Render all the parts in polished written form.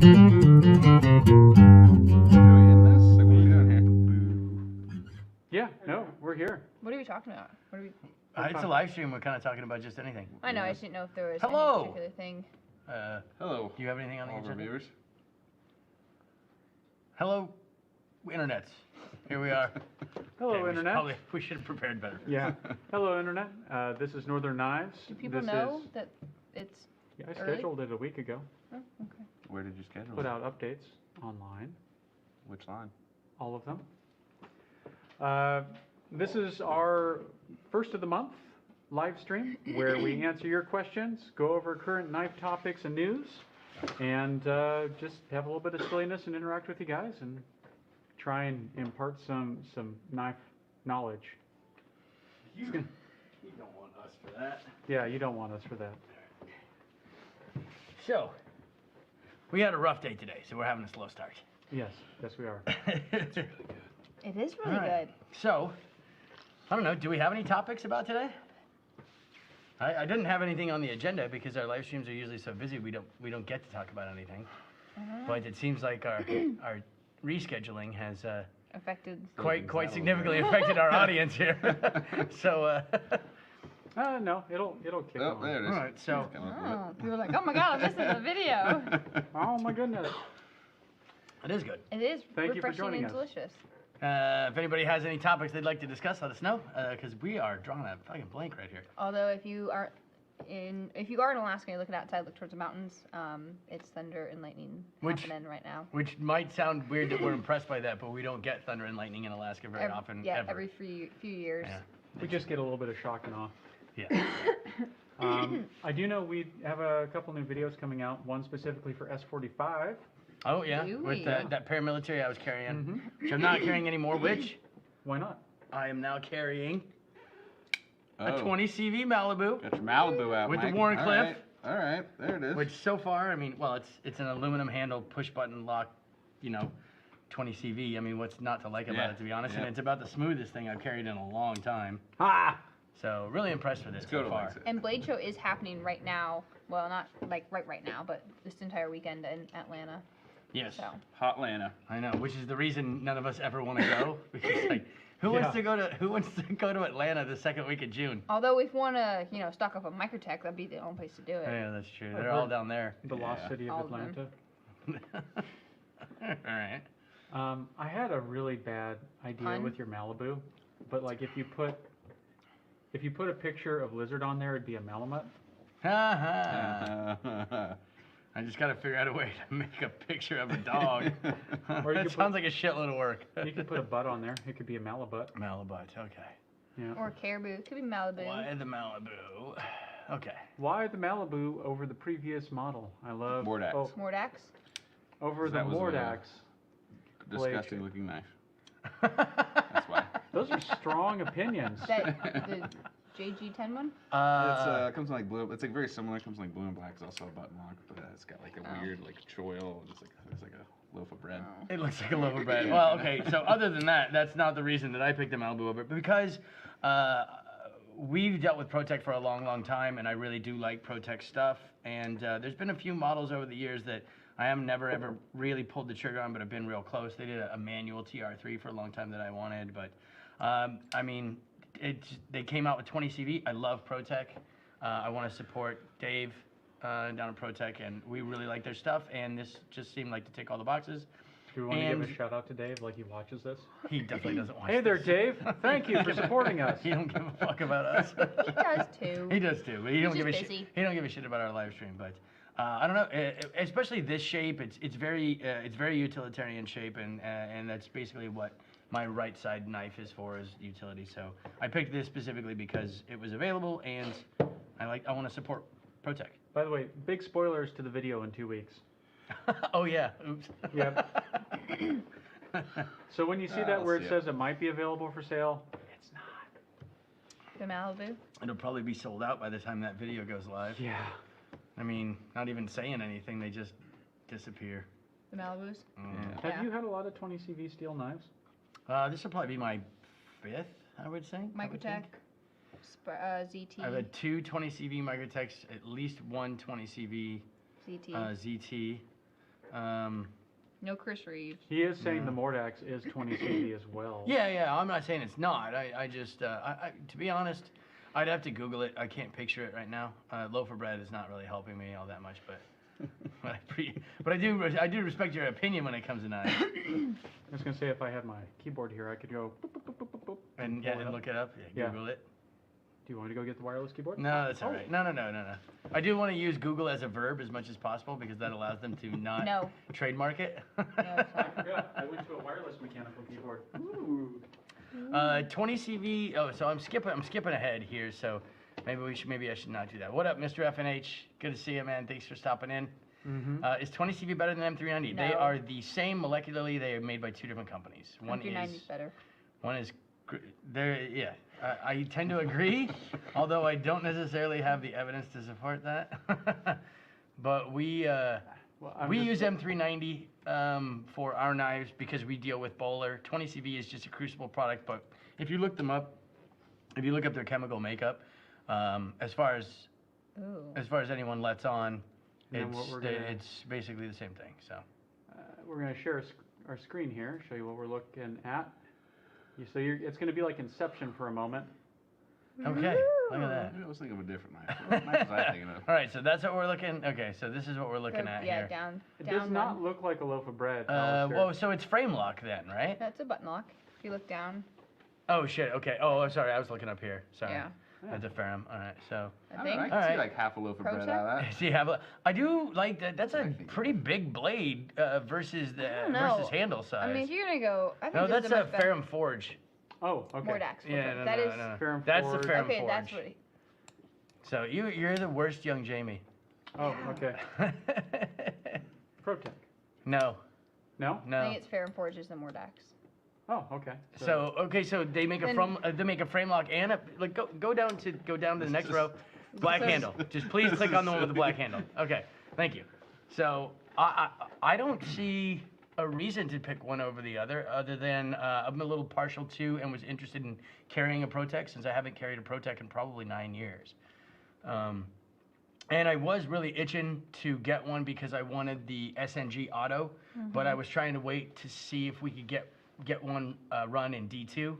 Yeah, no, we're here. What are we talking about? What are we? It's a live stream. We're kind of talking about just anything. I know. I just didn't know if there was Hello. any particular thing. Hello. Do you have anything on the all of our agenda? viewers? Hello, internets. Here we are. Hello, Okay, Internet. We should have prepared better. Yeah. Hello, Internet. This is Northern Knives. Do people This know is, that it's Yeah, I early? scheduled it a week ago. Oh, okay. Where did you schedule Put it? out updates online, Which line? all of them. This is our first of the month live stream where we answer your questions, go over current knife topics and news, and just have a little bit of silliness and interact with you guys and try and impart some knife knowledge. You don't want us for that. Yeah, you don't want us for that. So, we had a rough day today, so we're having a slow start. Yes, yes we are. It's really good. It is really All right. good. So, I don't know, do we have any topics about today? I didn't have anything on the agenda because our live streams are usually so busy we don't get to talk about anything. But it seems like our rescheduling has Affected. quite significantly affected our audience here. So No, it'll kick Oh, on. there it is. all right, so It's coming up with Oh, people are like, oh my god, I'm missing the video. Oh my goodness. it is good. It is Thank you for refreshing joining and us. delicious. If anybody has any topics they'd like to discuss, let us know because we are drawing a fucking blank right here. Although if you are in Alaska and you're looking outside, look towards the mountains, it's thunder and lightning happening right now. Which might sound weird that we're impressed by that, but we don't get thunder and lightning in Alaska very often. Yeah, ever. every few years. Yeah. We just get a little bit of shock and awe. Yeah. I do know we have a couple new videos coming out, one specifically for S45. Oh yeah, Do with we? that paramilitary I was carrying, Mhm. which I'm not carrying anymore. Which Why not? I am now carrying Oh, a 20 CV Malibu, Got your Malibu out, With the Mike. Warncliffe. All right, there it is. which so far, I mean, well, it's an aluminum handle, push button lock, 20 CV. I mean, what's not to like about Yeah, it, to be honest? yeah. And it's about the smoothest thing I've carried in a long time. Ah! So really impressed with it Dakota so far. likes it. And Blade Show is happening right now. Well, not like right now, but this entire weekend in Atlanta. Yes. So Hot Lana. I know, which is the reason none of us ever want to go because like, who wants to go to Atlanta the second week of June? although if you want to, stock up on Microtech, that'd be the only place to do it. Yeah, that's true. I've They're all heard- down there. The lost Yeah. city of All of them. Atlanta. All right. I had a really bad idea Pun? with your Malibu, but like if you put a picture of lizard on there, it'd be a Malamute. I just gotta figure out a way to make a picture of a dog. Or you That could sounds like a shitload of work. You could put a butt on there. It could be a Malibut. Malibut, okay. Yeah. Or Caribou. Could be Malibu. Why the Malibu? Okay. Why the Malibu over the previous model? I love Mordax. Mordax. over the That was a- Mordax. Disgusting looking knife. That's why. Those are strong opinions. That the JG10 one. It's comes in like blue. It's like very similar. It comes in like blue and black. It's also a button lock, but it's got like a Oh. weird like choil. It's like a loaf of bread. Oh. It looks like a loaf of bread. Well, okay, so other than that, that's not the reason that I picked the Malibu over, but because we've dealt with ProTech for a long time, and I really do like ProTech stuff, and there's been a few models over the years that I have never ever really pulled the trigger on, but have been real close. They did a manual TR3 for a long time that I wanted, but I mean, they came out with 20 CV. I love ProTech. I want to support Dave down at ProTech, and we really like their stuff, and this just seemed like to tick all the boxes. Do we want to give And- a shout out to Dave like he watches this? He definitely doesn't watch Hey there, this. Dave. Thank you for supporting us. He don't give a fuck about us. He does too. He does too, but he don't He's give a just shit. busy. He don't give a shit about our live stream. But I don't know, especially this shape. It's very utilitarian shape, and that's basically what my right side knife is for, is utility. So I picked this specifically because it was available, and I want to support ProTech. By the way, big spoilers to the video in 2 weeks. Oh yeah, oops. Yep. So when you see that I'll where see it it. says it might be available for sale, it's not. The Malibu. It'll probably be sold out by the time that video goes live. Yeah. I mean, not even saying anything, they just disappear. The Malibus. Mm. Have Yeah. you had a lot of 20 CV steel knives? This will probably be my 5th, I would say. I would Microtech. think. ZT. I've had 2 20 CV Microtechs, at least one 20 CV ZT. ZT. No Chris Reeves. He is saying the Mordax is 20 CV as well. Yeah, I'm not saying it's not. I just, to be honest, I'd have to Google it. I can't picture it right now. Loaf of bread is not really helping me all that much, but I do respect your opinion when it comes to knives. I was gonna say if I had my keyboard here, I could go boop, boop, boop, boop, boop, boop, And pull it up. look it up. Yeah, Google it. Do you want me to go get the wireless keyboard? No, that's all right. No. I do want to use Google as a verb as much as possible because that allows them to not No. trademark it. No, it's not. I went to a wireless mechanical keyboard. Ooh. 20 CV. Oh, so I'm skipping ahead here. So maybe I should not do that. What up, Mr. FNH? Good to see you, man. Thanks for stopping in. Mm-hmm. Is 20 CV better than M390? They No. are the same molecularly. They are made by two different companies. One M390 is is better. one is there. Yeah, I tend to agree, although I don't necessarily have the evidence to support that. But we use M390 for our knives because we deal with Bowler. 20 CV is just a crucible product, but if you look them up, if you look up their chemical makeup, as far as anyone lets on, And then it's basically the same thing. So we're gonna share our screen here, show you what we're looking at. It's gonna be like Inception for a moment. okay, look at that. I was thinking of a different knife. What knife was I thinking of? All right, so that's what we're looking. Okay, so this is what we're looking at Yeah, here. down. It down does not one. look like a loaf of bread. Well, so it's frame lock then, right? That's a button lock. If you look down. Oh shit. Okay. Oh, sorry. I was looking up here. Sorry. Yeah. That's a ferrum. All right. So. I I don't think. know, I can Alright. see like half a loaf of bread Protect? out of that. See, I do like that. That's a I think- pretty big blade versus the I don't know. versus handle size. I mean, if you're gonna go, I think no, this that's is a a much better. ferrum forge. Oh, okay. Mordax. Yeah, no, That no, is. no. Ferrum That's forge. the ferrum Okay, forge. that's what. So you're the worst young Jamie. Oh, okay. Protech. No. No? I No. think it's Ferrum Forge is the Mordax. Oh, okay. So they make a Then- they make a frame lock and a like go down to the next row, black So- handle. Just please click on the one with the black handle. Okay, thank you. So I don't see a reason to pick one over the other than I'm a little partial to and was interested in carrying a Protech since I haven't carried a Protech in probably 9 years. And I was really itching to get one because I wanted the SNG Auto, but I was trying to wait to see if we could get one run in D2.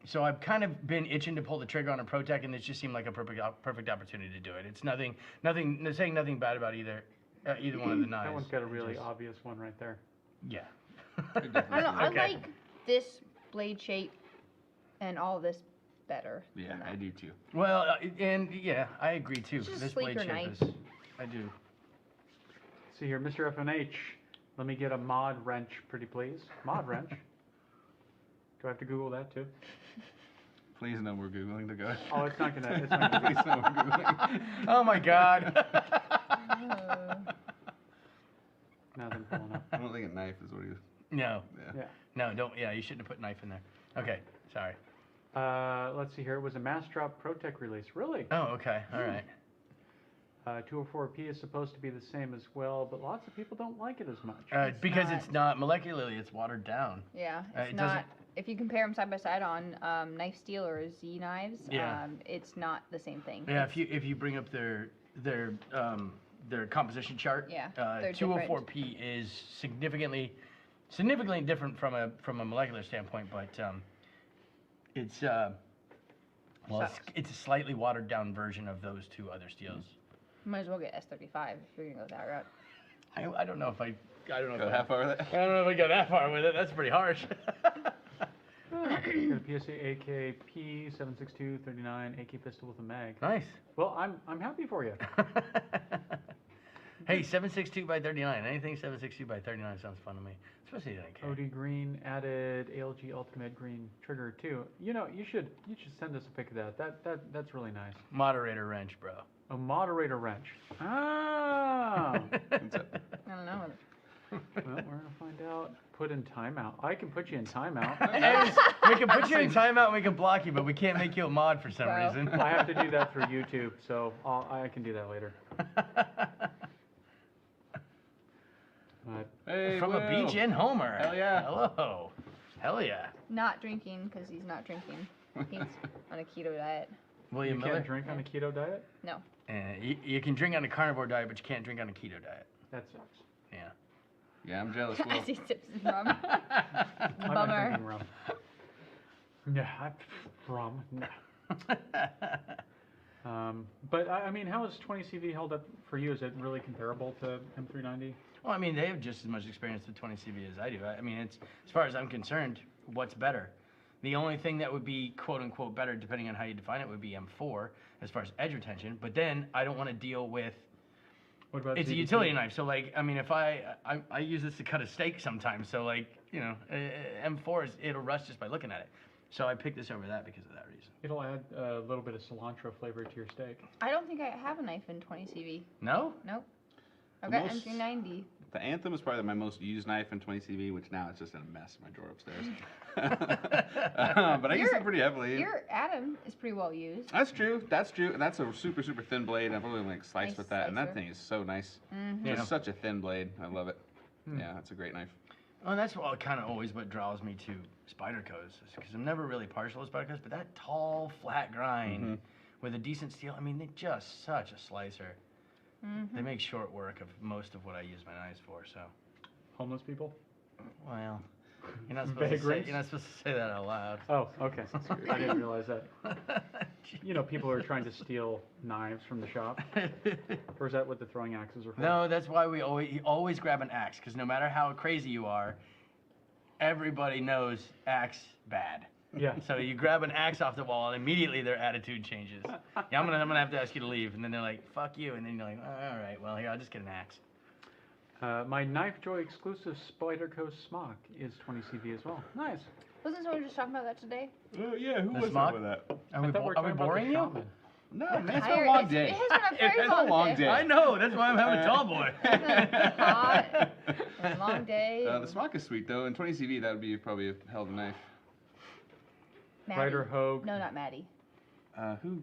So I've kind of been itching to pull the trigger on a Protech, and this just seemed like a perfect opportunity to do it. It's nothing saying nothing bad about either one of the knives. That one's got a really Just- obvious one right there. Yeah. I don't know. I Okay. like this blade shape and all this better. Yeah, than I that. do too. Well, and yeah, I agree too. It's just a This blade sleeker shape knife. is. I do. See here, Mr. FNH, let me get a mod wrench, pretty please. Mod wrench. Do I have to Google that too? Please no more Googling to go. Oh, it's not gonna. Please no more Googling. Oh my God. Nothing pulling up. I don't think a knife is what he was. No, Yeah. Yeah. no, don't. Yeah, you shouldn't have put knife in there. Okay, sorry. Let's see here. It was a mass drop Protech release. Really? Oh, okay, all right. 204P is supposed to be the same as well, but lots of people don't like it as much. Because not. it's not molecularly, it's watered down. Yeah, it it's doesn't- not. If you compare them side by side on knife steel or Z knives, Yeah. it's not the same thing. Yeah, It's- if you bring up their composition chart, Yeah, they're 204P is significantly different from a molecular standpoint, but it's it's a slightly watered down version of those two other steels. Might as well get S35 if you're gonna go that route. I don't know if I don't know Go if that far with it? I don't know if I go that far with it. That's pretty harsh. Got a PSA AKP 76239 AK pistol with a mag. Nice. Well, I'm happy for you. Hey, 762 by 39. Anything 762 by 39 sounds fun to me, especially an AK. OD green added ALG Ultimate green trigger too. You know, you should send us a pic of that. That's really nice. Moderator wrench, bro. A moderator wrench. Ah. What's up? I don't know. Well, we're gonna find out. Put in timeout. I can put you in timeout. Hey, we can put you in timeout and we can block you, but we can't make you a mod for some Bro. reason. I have to do that through YouTube, so I can do that later. But Hey, From a Will. beach in Homer. Hell yeah. Hello. Hell yeah. Not drinking because he's not drinking. He's on a keto diet. William you Miller. can't drink on a keto diet? No. You can drink on a carnivore diet, but you can't drink on a keto diet. That sucks. Yeah. Yeah, I'm jealous. As Will. he sips his rum. I'm not Bummer. drinking rum. Yeah, rum. No. But I mean, how has 20CV held up for you? Is it really comparable to M390? Well, I mean, they have just as much experience with 20CV as I do. I mean, it's as far as I'm concerned, what's better? The only thing that would be quote unquote better, depending on how you define it, would be M4 as far as edge retention. But then I don't want to deal with. What about It's a ZBT? utility knife, so like, I mean, if I use this to cut a steak sometimes, so like, you know, M4 it'll rust just by looking at it. So I picked this over that because of that reason. It'll add a little bit of cilantro flavor to your steak. I don't think I have a knife in 20 CV. No? Nope. I've The got most- M390. The Anthem is probably my most used knife in 20CV, which now it's just in a mess in my drawer upstairs. But I use it pretty heavily. Your Atom is pretty well used. That's true. That's true. And that's a super, super thin blade. I've really like sliced Nice with that, and that slicer. thing is so nice. Mm-hmm. Yeah. It's such a thin blade. I love it. Hmm. Yeah, it's a great knife. Well, that's what kind of always what draws me to Spydercos, because I'm never really partial to Spydercos, but that tall, flat grind with a decent steel, I mean, they're just such a slicer. Mm-hmm. They make short work of most of what I use my knives for, so. Homeless people? Well, you're not supposed to say that out loud. Oh, okay. I didn't realize that. You know, people are trying to steal knives from the shop. Or is that what the throwing axes are for? No, that's why we always grab an axe, because no matter how crazy you are, everybody knows axe bad. Yeah. So you grab an axe off the wall, and immediately their attitude changes. Yeah, I'm gonna have to ask you to leave, and then they're like, "Fuck you," and then you're like, "All right, well here, I'll just get an axe." My Knife Joy exclusive Spyderco smock is 20 CV as well. Nice. Wasn't someone just talking about that today? Oh yeah, who The was smock? that with that? Are we, I thought we were talking about the boring you? shaman. No, man, it's been Tired- a long It day. has been a very It's been a long day. I know. That's why I'm having a tall boy. It's been hot. A long day. The smock is sweet though. In 20 CV, that would be probably a hell of a knife. Maddie. Ryder Hogue. No, not Maddie. Who?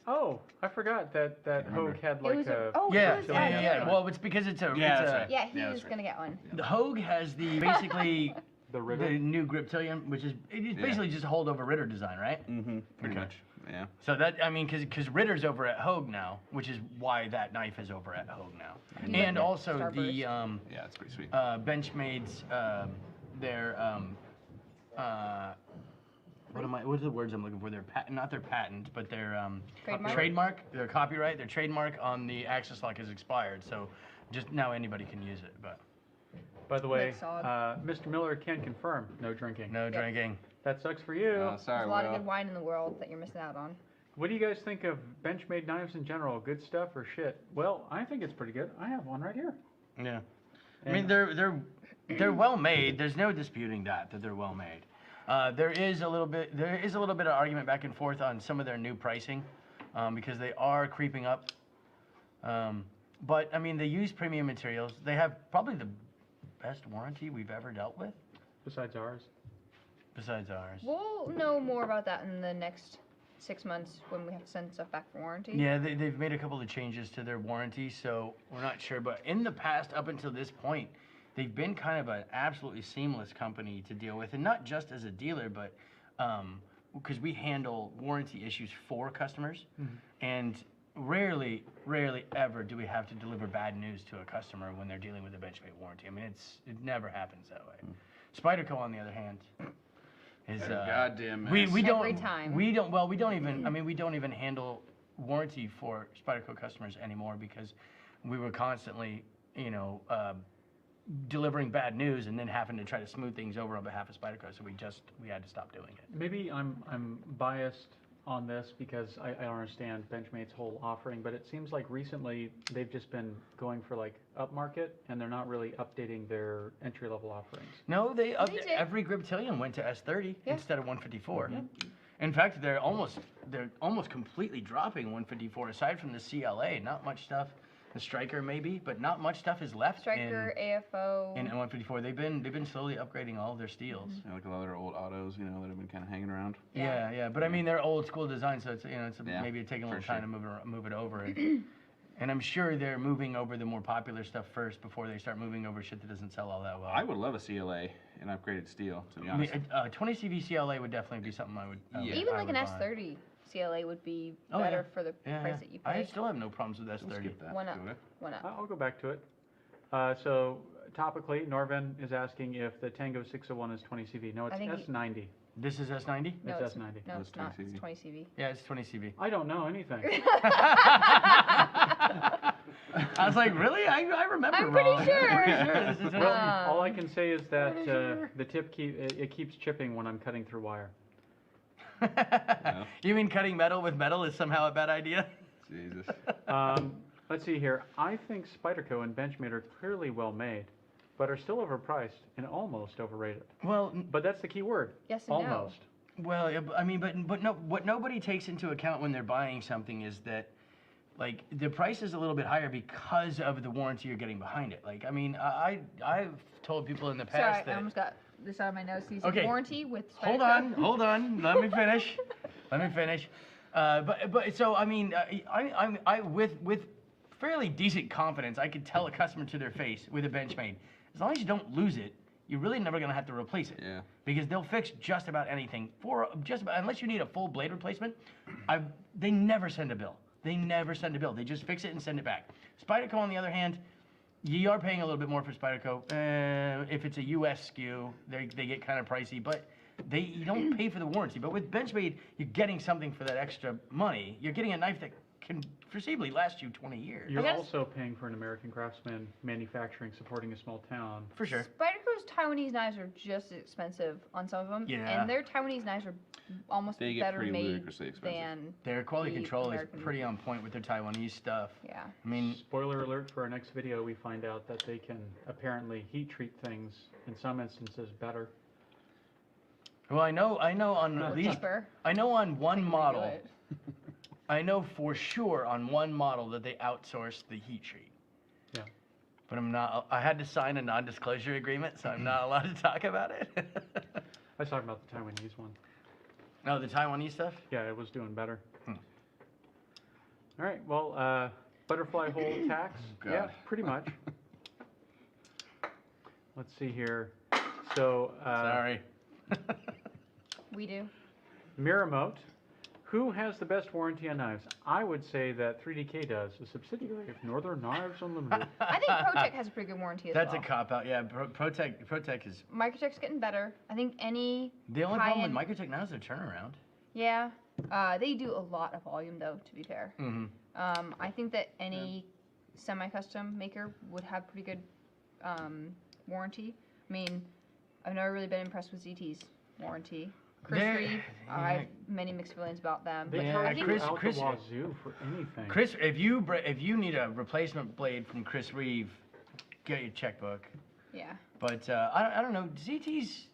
Oh, I forgot that remember. Hogue had It like was a. Yeah, it was yeah. Well, it's because it's a. Yeah, it's that's a right. Yeah, he Yeah, was that's gonna get one. The Hogue has the basically The the rivet. new Griptilian, which is it's Yeah. basically just a holdover Ritter design, right? Mm-hmm. Pretty Okay. much. Yeah. So that I mean, because Ritter's over at Hogue now, which is why that knife is over at Hogue now, You and like also Starburst? the Yeah, it's pretty sweet. Benchmade's their what's the words I'm looking for? Their patent, not their patent, but their Trademark? their copyright, their trademark on the Axis lock has expired. So just now anybody can use it, but By the way, Looks solid. Mr. Miller can confirm no drinking. no drinking. That sucks for you. Oh, sorry, There's a lot of Will. good wine in the world that you're missing out on. What do you guys think of Benchmade knives in general? Good stuff or shit? Well, I think it's pretty good. I have one right here. Yeah. I mean, And- they're well made. There's no disputing that they're well made. There is a little bit of argument back and forth on some of their new pricing, because they are creeping up. But I mean, they use premium materials. They have probably the best warranty we've ever dealt with, Besides ours. besides ours. We'll know more about that in the next 6 months when we have to send stuff back for warranty. Yeah, they've made a couple of changes to their warranty, so we're not sure. But in the past, up until this point, they've been kind of an absolutely seamless company to deal with, and not just as a dealer, but because we handle warranty issues for customers, and rarely ever do we have to deliver bad news to a customer when they're dealing with a Benchmade warranty. I mean, it never happens that way. Spyderco, on the other hand, is They're goddamn mess. we don't Every time. we don't even handle warranty for Spyderco customers anymore, because we were constantly delivering bad news and then having to try to smooth things over on behalf of Spyderco, so we had to stop doing it. Maybe I'm biased on this because I don't understand Benchmade's whole offering, but it seems like recently they've just been going for like upmarket and they're not really updating their entry-level offerings. No, did. every Griptilian went to S30 Yeah. instead of 154. In fact, they're almost completely dropping 154. Aside from the CLA, not much stuff. The Striker maybe, but not much stuff is left. Striker, AFO. In 154, they've been slowly upgrading all of their steels. Yeah, like a lot of their old autos, that have been kind of hanging around. Yeah, but I mean they're old school design, so it's Yeah, maybe taking a for little time sure. to move it over. And I'm sure they're moving over the more popular stuff first before they start moving over shit that doesn't sell all that well. I would love a CLA and upgraded steel, to be I mean, honest. 20 CV CLA would definitely be something I would. Yeah. Even I like an would buy. S30 CLA would be Oh, better yeah. for the Yeah, price yeah. that you I pay. still have no problems with Don't S30. skip that. Why not? Go ahead. Why not? I'll go back to it. So topically, Norvin is asking if the Tango 601 is 20 CV. No, it's I think S90. This is S90? No, It's it's S90. No, It's it's not. 20 CV. It's 20 CV. Yeah, it's 20 CV. I don't know anything. I was like, really? I remember I'm pretty wrong. sure. Pretty sure this is Well, all I can say is that pretty sure. the tip it keeps chipping when I'm cutting through wire. You mean cutting metal with metal is somehow a bad idea? Jesus. Let's see here. I think Spyderco and Benchmade are clearly well made, but are still overpriced and almost overrated. Well, But that's the key word. Yes and no. Almost. well, yeah, I mean, but no, what nobody takes into account when they're buying something is that, like, the price is a little bit higher because of the warranty you're getting behind it. Like, I mean, I've told people in the past Sorry, that. I almost got this out of my nose. These Okay. warranty with Hold Spyderco. on. Let me finish. But so I mean, I with fairly decent confidence, I could tell a customer to their face with a Benchmade, as long as you don't lose it, you're really never gonna have to replace it. Yeah. Because they'll fix just about anything for just about, unless you need a full blade replacement. They never send a bill. They just fix it and send it back. Spyderco, on the other hand, you are paying a little bit more for Spyderco. If it's a US SKU, they get kind of pricey, but you don't pay for the warranty. But with Benchmade, you're getting something for that extra money. You're getting a knife that can foreseeably last you 20 years. You're guess- also paying for an American craftsman manufacturing, supporting a small town. For sure. Spyderco's Taiwanese knives are just as expensive on some of them, Yeah. and their Taiwanese knives are almost They get better pretty made ludicrously expensive. than Their quality the control American. is pretty on point with their Taiwanese stuff. Yeah. I mean, Spoiler alert for our next video, we find out that they can apparently heat treat things in some instances better. well, I know on Well, at least, cheaper. I know on one Can we do model, it? I know for sure on one model that they outsourced the heat treat. Yeah. But I had to sign a non-disclosure agreement, so I'm not allowed to talk about it. I was talking about the Taiwanese one. Oh, the Taiwanese stuff? Yeah, it was doing better. All right, well, butterfly hole tacks. God. Yeah, pretty much. Let's see here. So, Sorry. We do. Miramote, who has the best warranty on knives? I would say that 3DK does, a subsidiary of Northern Knives Unlimited. I think ProTech has a pretty good warranty as That's well. a cop-out. Yeah, ProTech is... Microtech's getting better. I think any The only problem with high-end- Microtech now is their turnaround. Yeah. They do a lot of volume, though, to be fair. Mm-hmm. I think that any semi-custom maker would have pretty good warranty. I mean, I've never really been impressed with ZT's warranty. Chris They're- Reeve, I have many mixed feelings about them. They But Yeah, charge I think you Chris- out Chris- the wazoo for anything. Chris, if you need a replacement blade from Chris Reeve, get your checkbook. yeah. But I don't know. ZT's,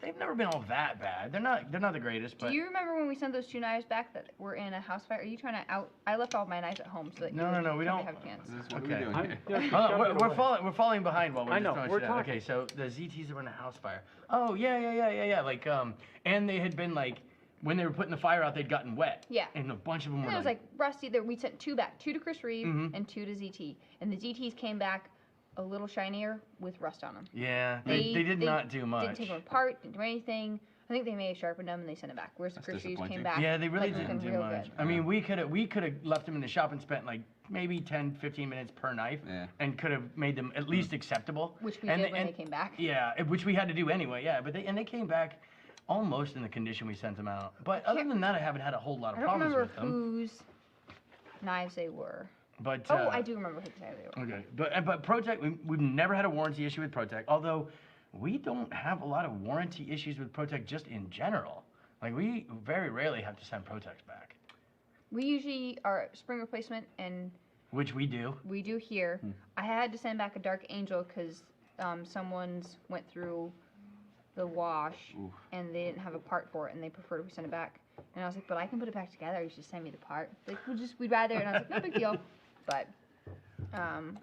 they've never been all that bad. They're not the greatest. But Do you remember when we sent those 2 knives back that were in a house fire? Are you trying to out? I left all my knives at home so that No, you would no, we probably don't- have a chance. This is what Okay. are we doing I'm- here? yeah, Hold on, shove it away. we're falling behind while we're I just know, throwing we're shit out. talking. Okay, so the ZTs that were in a house fire. Oh yeah. Like and they had been like when they were putting the fire out, they'd gotten wet. Yeah. And a bunch of them And were it was like rusty. That we sent 2 back, 2 to Chris Reeve Mhm. and 2 to ZT, and the ZTs came back a little shinier with rust on them. yeah, they did not do much. Didn't take them apart, didn't do anything. I think they may have sharpened them and they sent it back. Whereas the That's Chris Reeves came disappointing. back. Yeah, they really like, didn't looking do real much. good. I mean, we could have left them in the shop and spent like maybe 10, 15 minutes per knife, Yeah. and could have made them at least acceptable. Which we And did when and- they came back. Yeah, which we had to do anyway. Yeah, but they came back almost in the condition we sent them out. But other than that, I haven't had a whole lot I of don't problems remember with them. whose knives they were. But Oh, I do remember whose knives they were. Okay, but ProTech, we've never had a warranty issue with ProTech. Although we don't have a lot of warranty issues with ProTech just in general. Like we very rarely have to send ProTechs back, We usually are spring replacement, and which we do. we do here. I had to send back a Dark Angel because someone's went through the wash Oof. and they didn't have a part for it, and they preferred we send it back. And I was like, but I can put it back together. You should send me the part. Like, we'd rather. And I was like, no big deal. But I don't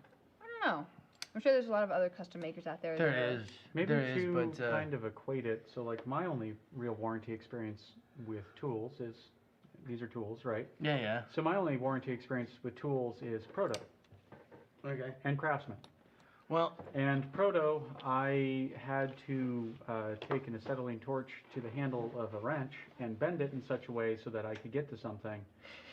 know. I'm sure there's a lot of other custom makers out there. There that are- is. Maybe there is, to but kind of equate it, so like my only real warranty experience with tools is, these are tools, right? yeah. So my only warranty experience with tools is Proto Okay. and Craftsman. Well, And Proto, I had to take an acetylene torch to the handle of a wrench and bend it in such a way so that I could get to something.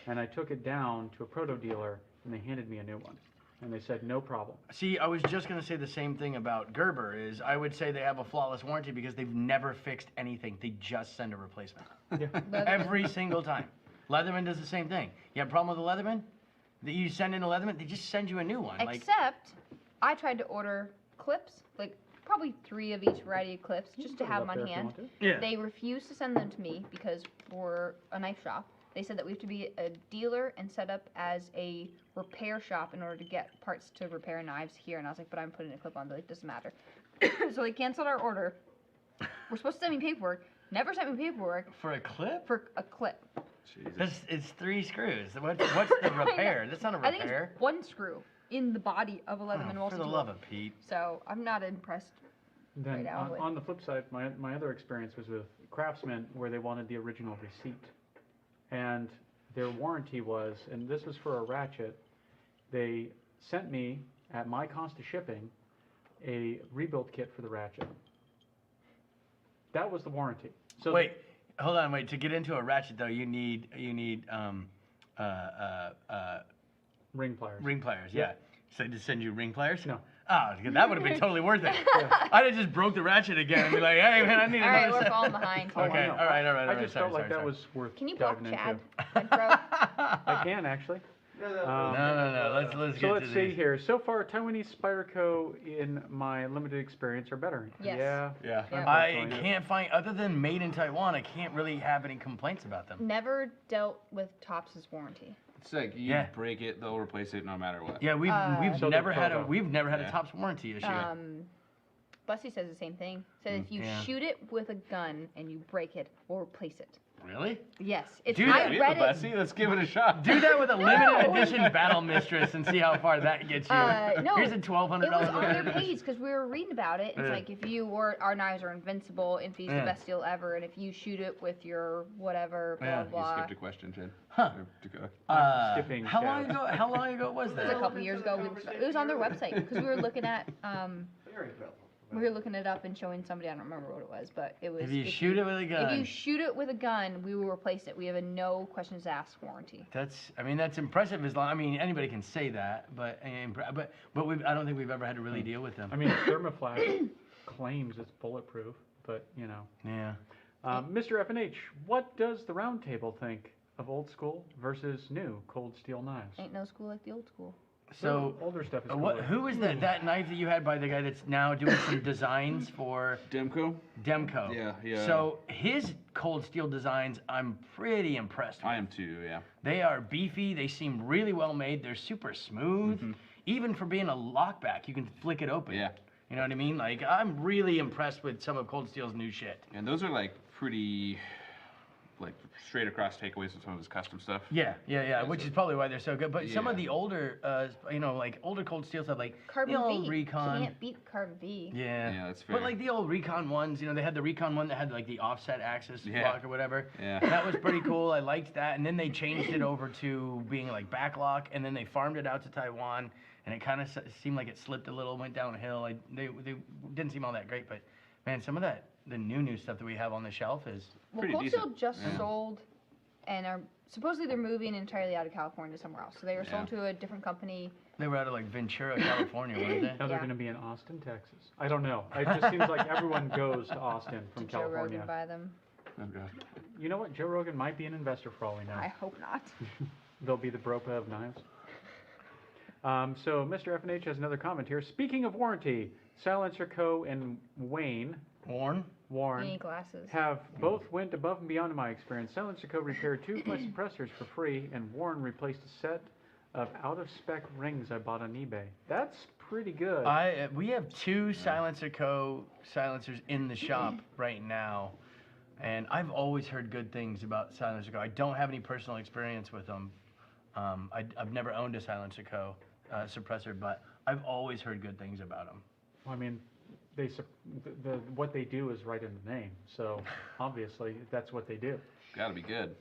And I took it down to a Proto dealer, and they handed me a new one. And they said, no problem. See, I was just going to say the same thing about Gerber, is I would say they have a flawless warranty because they've never fixed anything. They just send a replacement. Every single time. Leatherman does the same thing. You have a problem with a Leatherman? That you send in a Leatherman, they just send you a new one. Except, I tried to order clips, like probably 3 of each variety of clips, just to have them on hand. Yeah. They refused to send them to me because we're a knife shop. They said that we have to be a dealer and set up as a repair shop in order to get parts to repair knives here. And I was like, but I'm putting a clip on. They're like, doesn't matter. So they canceled our order. We're supposed to send me paperwork. Never sent me paperwork. For a clip? For a clip. Jesus. It's 3 screws. What's the repair? That's not a I think repair. it's 1 screw in the body of a Leatherman Oh, for the tool. love of Pete. So I'm not impressed. Then Right out with. on the flip side, my other experience was with Craftsman, where they wanted the original receipt. And their warranty was, and this was for a ratchet, they sent me, at my cost of shipping, a rebuild kit for the ratchet. That was the warranty. So Wait, hold on, wait. To get into a ratchet though, you need ring pliers. ring pliers. Yeah. Yeah. So to send you ring pliers? No. Ah, that would have been totally worth it. I'd have just broke the ratchet again and be like, hey man, I need All right, another we're set. falling behind. Oh, I Okay, know. all right. I just Sorry, felt like that sorry. was worth Can you block diving Chad? into. Renfro? I can actually. No. Let's So get let's to see these. here. So far, Taiwanese Spyderco, in my limited experience, are better. Yes. Yeah. Yeah. Yeah. I Unfortunately. can't find, other than made in Taiwan, I can't really have any complaints about them. Never dealt with Topps' warranty. It's like you Yeah. break it, they'll replace it no matter what. Yeah, we've So never they're had a pro-go. we've never had a Yeah. Topps warranty issue. Bussy says the same thing. Said if you Yeah. shoot it with a gun and you break it, we'll replace it. Really? Yes. It's, Dude, I We read have a it. Bussy, let's give it a shot. Do that with a limited edition Battle Mistress and see how far that gets you. No, Here's a $1,200 It was on their one. page because we were reading about it. It's Yeah. like if you or our knives are invincible, Infinite's Yeah. the best deal ever, and if you shoot it with your whatever, blah Yeah. You blah. skipped a question, Jen. Huh. skipping How long Chad. ago? How long ago was It was a that? couple years ago. It was on their website because we were looking at. We were looking it up and showing somebody. I don't remember what it was, but it was. If you shoot it with a gun. If you shoot it with a gun, we will replace it. We have a no questions asked warranty. That's impressive. As long, I mean, anybody can say that, but I don't think we've ever had to really deal with them. I mean, Thermoflash claims it's bulletproof, but you know. Yeah. Mr. F&H, what does the Roundtable think of old school versus new cold steel knives? Ain't no school like the old school. So, older stuff is what? cooler. Who was that knife that you had by the guy that's now doing some designs for Demco? Demco? Yeah. So his cold steel designs, I'm pretty impressed with. I am too, yeah. They are beefy. They seem really well made. They're super smooth. Even for being a lockback, you can flick it open. Yeah. You know what I mean? Like, I'm really impressed with some of Cold Steel's new shit. And those are like pretty, like straight across takeaways with some of his custom stuff. Yeah, which is probably why they're so good. But some of the older, like older Cold Steel stuff, like Carbon the old V. Recon. Can't beat Carbon V. Yeah, that's fair. But like the old Recon ones, they had the Recon one that had like the offset axis block or whatever. Yeah. That was pretty cool. I liked that. And then they changed it over to being like backlock, and then they farmed it out to Taiwan, and it kind of seemed like it slipped a little, went downhill. They didn't seem all that great, but man, some of the new stuff that we have on the shelf is Well, pretty Cold Steel decent. just sold, and are supposedly they're moving entirely out of California somewhere else. So they were sold to a different company. they were out of like Ventura, California, weren't they? Now they're Yeah. going to be in Austin, Texas. I don't know. It just seems like everyone goes to Austin from Did Joe Rogan California. buy them? Oh, God. You know what? Joe Rogan might be an investor for all we know. I hope not. They'll be the Bropa of knives. So Mr. F&H has another comment here. Speaking of warranty, Silencer Co. and Warren You need glasses. have both went above and beyond in my experience. Silencer Co. repaired 2 of my suppressors for free, and Warren replaced a set of out-of-spec rings I bought on eBay. That's pretty good. We have 2 Silencer Co. silencers in the shop right now, and I've always heard good things about Silencer Co. I don't have any personal experience with them. I've never owned a Silencer Co. Suppressor, but I've always heard good things about them. I mean, what they do is right in the name, so obviously that's what they do. Gotta be good.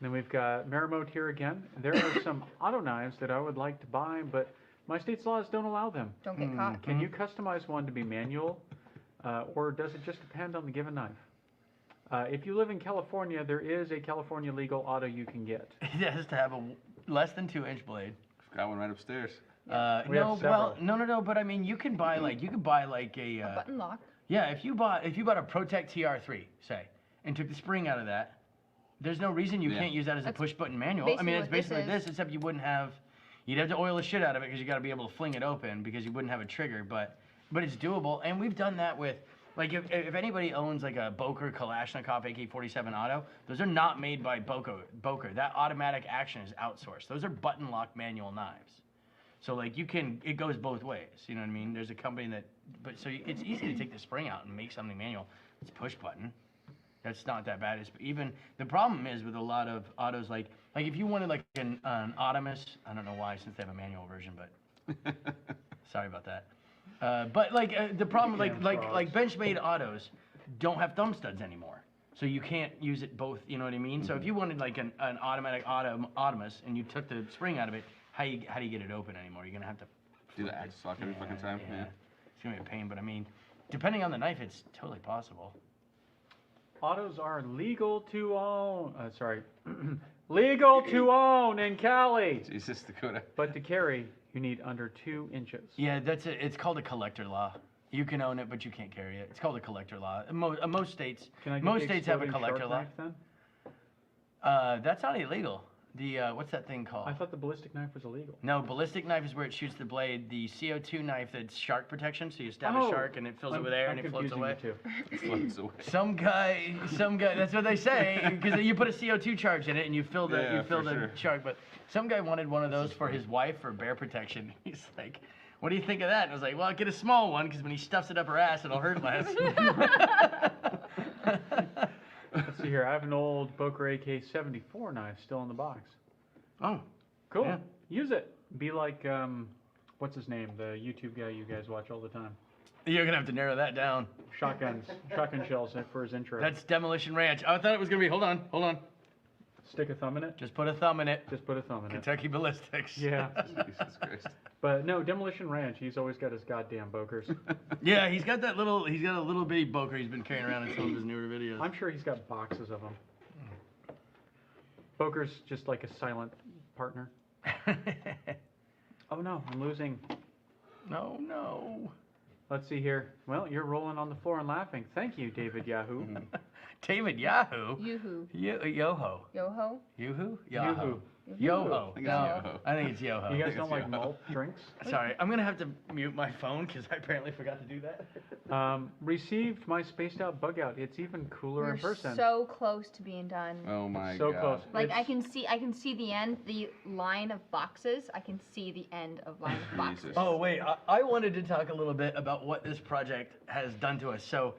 Then we've got Marimote here again. There are some auto knives that I would like to buy, but my state's laws don't allow them. Don't get caught. Can you customize one to be manual, or does it just depend on the given knife? If you live in California, there is a California legal auto you can get. It has to have a less than 2-inch blade. Got one right upstairs. We have No, well, several. no. But I mean, you can buy like a. A button lock. Yeah, if you bought a Protect TR3, say, and took the spring out of that, there's no reason you can't use that as a That's push button manual. I basically mean, it's what this basically is. this, except you'd have to oil the shit out of it because you got to be able to fling it open because you wouldn't have a trigger. But it's doable, and we've done that with. Like, if anybody owns, like, a Boker Kalashnikov AK-47 auto, those are not made by Boker. That automatic action is outsourced. Those are button lock manual knives. So, like, it goes both ways. You know what I mean? There's a company so it's easy to take the spring out and make something manual. It's push button. That's not that bad. Even, the problem is with a lot of autos, like if you wanted, like, an Optimus, I don't know why, since they have a manual version, but sorry about that. But the problem, like Benchmade autos don't have thumb studs anymore, so you can't use it both. You know what I mean? So if you wanted like an automatic Optimus and you took the spring out of it, how do you get it open anymore? You're gonna have to Do the axle lock every fucking time. Yeah. It's gonna be a pain, but I mean, depending on the knife, it's totally possible. Autos are legal to own. Legal to own in Cali, Jesus, Dakota. but to carry you need under 2 inches. Yeah, that's it. It's called a collector law. You can own it, but you can't carry it. It's called a collector law. Most states, Can I get most the states have a exploding collector shark law. knife then? That's not illegal. The what's that thing called? I thought the ballistic knife was illegal. No, ballistic knife is where it shoots the blade. The CO2 knife, that's shark protection. So you stab a Oh, shark and it fills it with air and it floats confusing away. the two. Floats away. Some guy. That's what they say because you put a CO2 charge in it and you fill the Yeah, for the sure. shark. But some guy wanted one of those for his wife for bear protection. He's like, "What do you think of that?" And I was like, "Well, get a small one because when he stuffs it up her ass, it'll hurt less." Let's see here. I have an old Boker AK-74 knife still in the box. Oh, Cool. Yeah. Use it. Be like, what's his name? The YouTube guy you guys watch all the time. you're gonna have to narrow that down. Shotgun shells for his intro. That's Demolition Ranch. I thought it was gonna be. Hold on. Stick a thumb in it. Just put a thumb in it. Just put a thumb in it. Kentucky Ballistics. Yeah. Jesus Christ. But no, Demolition Ranch. He's always got his goddamn Bokers. Yeah, he's got a little bitty Boker he's been carrying around in some of his newer videos. I'm sure he's got boxes of them. Boker's just like a silent partner. Oh no, I'm losing. No. Let's see here. Well, you're rolling on the floor and laughing. Thank you, David Yahoo. David Yahoo. Yoo-hoo. Yoho. Yo-ho. Yoo-hoo? Yoo-hoo. Yoho. I think it's No, Yoho. I think it's Yoho. You guys it's don't like Yoho. malt drinks? Sorry, I'm gonna have to mute my phone because I apparently forgot to do that. Received my spaced out bug out. It's even cooler in We're person. so close to being done. Oh my So God. close. Like It's- I can see the end, the line of boxes. I can see the end of line of boxes. Jesus. Oh wait, I wanted to talk a little bit about what this project has done to us. So,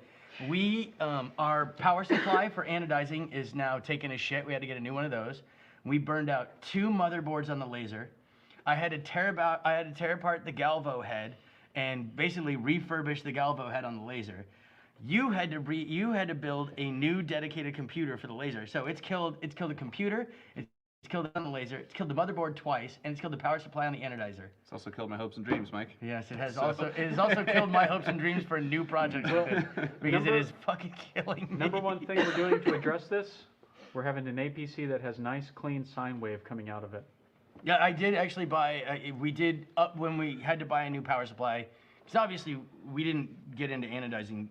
our power supply for anodizing is now taking a shit. We had to get a new one of those. We burned out 2 motherboards on the laser. I had to tear apart the galvo head and basically refurbish the galvo head on the laser. You had to build a new dedicated computer for the laser. So it's killed the computer, it's killed on the laser, it's killed the motherboard twice, and it's killed the power supply on the anodizer. It's also killed my hopes and dreams, Mike. Yes, it has So- also killed my hopes and dreams for new projects with this, because it Number- is fucking killing me. Number one thing we're doing to address this, we're having an APC that has nice, clean sine wave coming out of it. Yeah, I did actually buy. We did up when we had to buy a new power supply, because obviously we didn't get into anodizing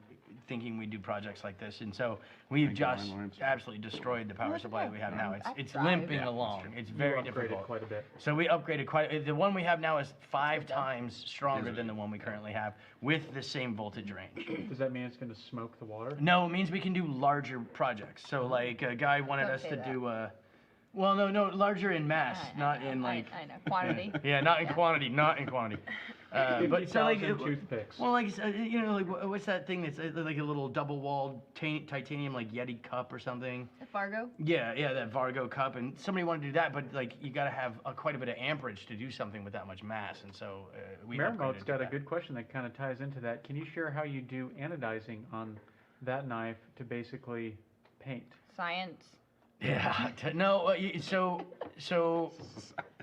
thinking we'd do projects like this, and so we've Thank you, just Lawrence. absolutely destroyed the power Look supply at that we have that. now. I It's tried. limping Yeah, along. that's true. It's very You upgraded difficult. quite a bit. So we upgraded quite. The one we have now is 5 times stronger than the one we currently have with the same voltage range. Does that mean it's going to smoke the water? No, it means we can do larger projects. So like a guy wanted Don't us say to that. do well, no, larger in mass, not in like. I know quantity. Yeah, not in quantity, not in quantity. But so like, 50,000 toothpicks. well, like like what's that thing that's like a little double-walled titanium like Yeti cup or something? Fargo. Yeah, that Vargo cup, and somebody wanted to do that, but like you got to have quite a bit of amperage to do something with that much mass, and so we. Maramote's upgraded to got a that. good question that kind of ties into that. Can you share how you do anodizing on that knife to basically paint? Science. Yeah. No. So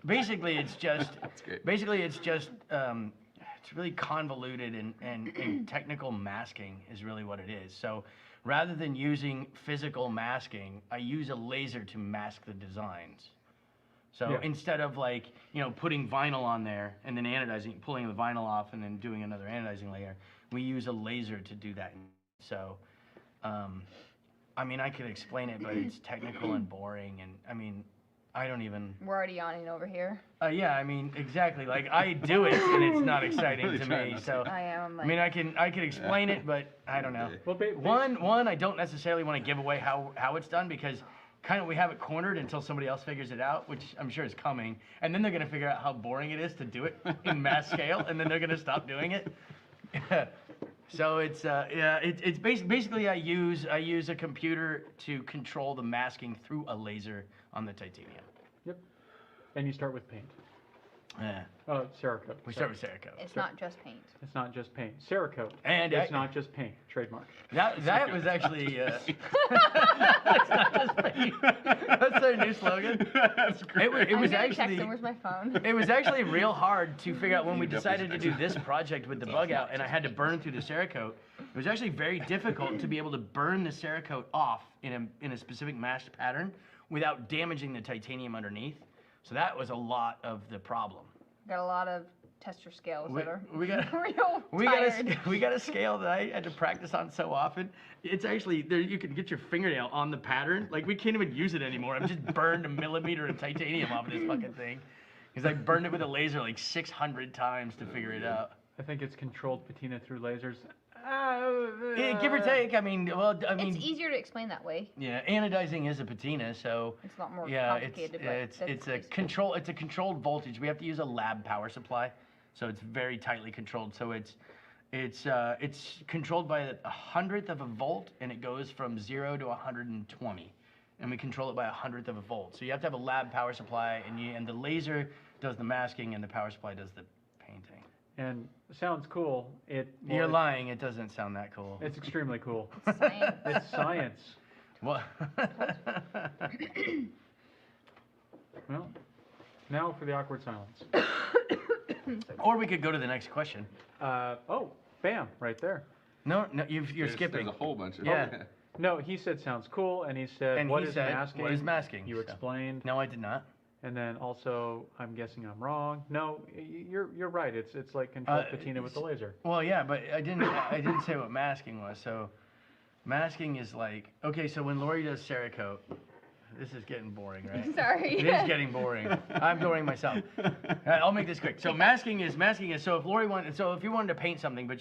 basically, it's just. That's great. Basically, it's just. It's really convoluted and technical masking is really what it is. So rather than using physical masking, I use a laser to mask the designs. So Yeah. instead of like, putting vinyl on there and then anodizing, pulling the vinyl off and then doing another anodizing layer, we use a laser to do that. So, I mean, I could explain it, but it's technical and boring, and I mean, I don't even. We're already yawning over here. Yeah, I mean, exactly. Like I do it, and it's not exciting Really to trying me. not to. So, I am. I mean, I can explain it, but I don't know. Well, One, I don't necessarily want to give away how it's done because kind of we have it cornered until somebody else figures it out, which I'm sure is coming, and then they're gonna figure out how boring it is to do it in mass scale, and then they're gonna stop doing it. So it's basically I use a computer to control the masking through a laser on the titanium. Yep. And you start with paint. Yeah. Oh, Cerakote. We start with Spyderco. It's not just paint. It's not just paint. Cerakote. And it's not just paint. Trademark. That was actually it's not just paint. That's their new slogan. That's great. It was I'm gonna actually text him, where's my phone? it was actually real hard to figure out when we You decided to definitely do this project with the bug out and I had to burn through the Cerakote. It was actually very difficult to be able to burn the Cerakote off in a specific mashed pattern without damaging the titanium underneath. So that was a lot of the problem. Got a lot of tester scales that are we got real we tired. got a scale that I had to practice on so often. It's actually there. You can get your fingernail on the pattern. Like we can't even use it anymore. I've just burned a millimeter of titanium off of this fucking thing because I burned it with a laser like 600 times to figure it out. I think it's controlled patina through lasers. Give or take. I mean, It's easier to explain that way. yeah, anodizing is a patina, so It's a lot more yeah, complicated, but it's that's a control. It's a controlled voltage. We have to use a lab power supply, so it's very tightly controlled. So it's controlled by 1/100th of a volt, and it goes from 0 to 120, and we control it by 1/100th of a volt. So you have to have a lab power supply, and the laser does the masking, and the power supply does the painting. And sounds cool. You're lying. It doesn't sound that cool. It's extremely cool. science. It's science. What? Well, now for the awkward silence. Or we could go to the next question. Oh, bam, right there. No, you're There's skipping. a whole bunch of Yeah. No, he said sounds cool, and he said, And what he is said, masking? "What is masking?" You So- explained. No, I did not. And then also, I'm guessing I'm wrong. No, you're right. It's like controlled patina with the laser. Well, yeah, but I didn't say what masking was. So, masking is like, okay, so when Lori does Cerakote, this is getting boring, right? Sorry. It is getting boring. I'm boring myself. I'll make this quick. So masking is so if Lori if you wanted to paint something, but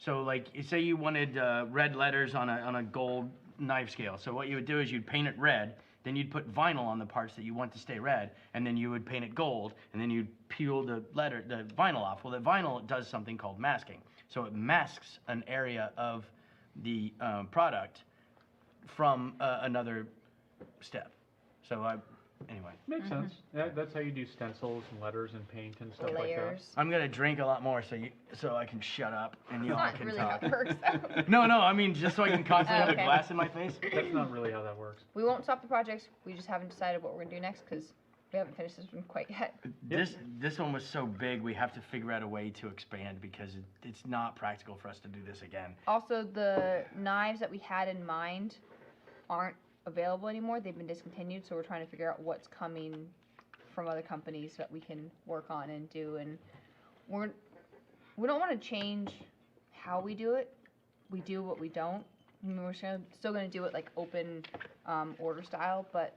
so like say you wanted red letters on a gold knife scale. So what you would do is you'd paint it red. Then you'd put vinyl on the parts that you want to stay red, and then you would paint it gold, and then you'd peel the vinyl off. Well, the vinyl does something called masking. So it masks an area of the product from another step. So anyway. Makes sense. That's how you do stencils and letters and paint and stuff Layers. I'm gonna drink a lot more so I can shut up and you It's all not can really talk. how it works, though. No, I mean just so I can constantly have Okay. a glass in my face. like that. That's not really how that works. We won't stop the projects. We just haven't decided what we're gonna do next because we haven't finished this one quite yet. This one was so big, we have to figure out a way to expand because it's not practical for us to do this again. Also, the knives that we had in mind aren't available anymore. They've been discontinued, so we're trying to figure out what's coming from other companies that we can work on and do. And we don't want to change how we do it. We do what we don't. I mean, we're still going to do it like open order style, but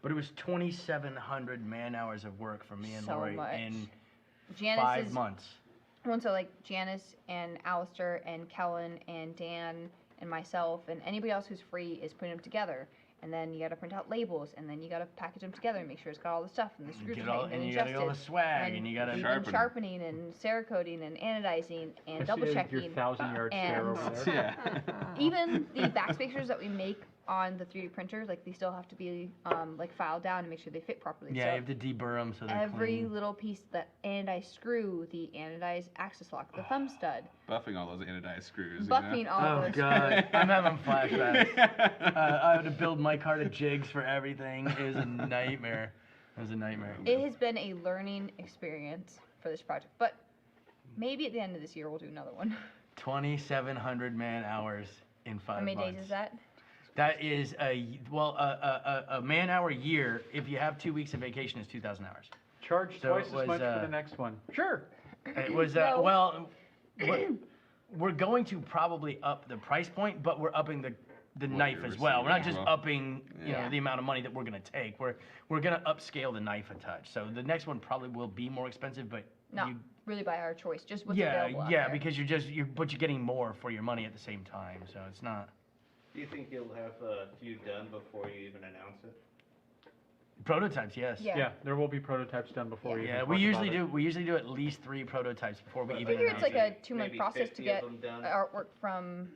But it was 2,700 man hours of work for me and So Lori much. in Janice 5 is months. Well, so like Janice and Alistair and Kellen and Dan and myself and anybody else who's free is putting them together. And then you gotta print out labels, and then you gotta package them together and make sure it's got all the stuff and the screws Get are all, tight and and you gotta get all the adjusted. swag, and you gotta And sharpening and Cerakoting and anodizing and I double see your checking. 1,000-yard stare and- over there. Yeah. Even the backspacers that we make on the 3D printers, like they still have to be like filed down and make sure they fit properly. yeah, So you have to deburr them so they're every clean. little piece, the anodized screw, the anodized axis lock, the thumb stud, Buffing all those anodized screws. buffing all Oh those god, I'm having flashbacks. screws. I had to build my car to jigs for everything. It was a nightmare. It was a nightmare. It has been a learning experience for this project, but maybe at the end of this year we'll do another one. 2,700 man hours in 5 How many months. days is that? That is a man-hour year. If you have 2 weeks of vacation, is 2,000 hours. Charge So twice it as was, much for the next one. Sure. It was No. well. We're going to probably up the price point, but we're upping the knife you're as well. We're not receiving just as well. upping, Yeah. the amount of money that we're gonna take. We're gonna upscale the knife a touch. So the next one probably will be more expensive, but Not you, really by our choice, just what's yeah, available out yeah, there. because you're getting more for your money at the same time. So it's not Do you think you'll have a few done before you even announce it? prototypes. Yes. Yeah. Yeah, there will be prototypes done before we even Yeah, talk we usually about it. do. We usually do at least 3 prototypes before we But I even figure announce it's like it. a 2-month Maybe process to 50 get of them done. artwork from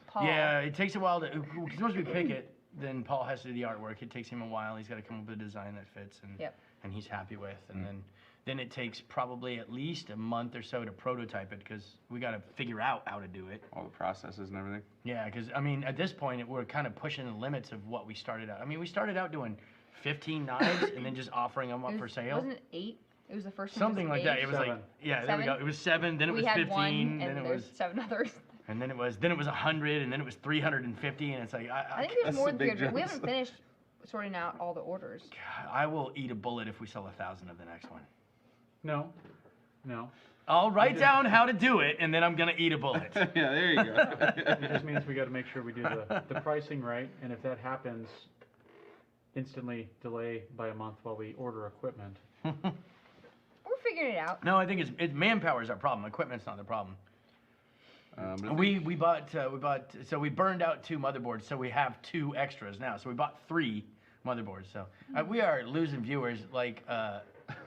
Paul. Yeah, it takes a while to. Because once we pick it, then Paul has to do the artwork. It takes him a while. He's got to come up with a design that fits and Yep. and he's happy with, and then it takes probably at least a month or so to prototype it because we got to figure out how to do it. All the processes and everything. Yeah, because I mean, at this point, we're kind of pushing the limits of what we started out. I mean, we started out doing 15 knives and then just offering them up for sale. Wasn't it 8? It was the first one. Something like that. It was like, 7. yeah, there we go. 7? It was 7, then it we was had 15, one, then and it there's was, 7 others. and then it was 100, and then it was 350, and it's like, I think That's there's more the than big 300. We jumps. haven't finished sorting out all the orders. I will eat a bullet if we sell 1,000 of the next one. No. I'll write down how to do it, and then I'm gonna eat a bullet. Yeah, there you go. It just means we got to make sure we do the pricing right, and if that happens, instantly delay by a month while we order equipment. We're figuring it out. No, I think it's manpower is our problem. Equipment's not the problem. But I We bought so we burned out 2 motherboards, so we have 2 extras now. So we bought 3 motherboards. So we are losing viewers like a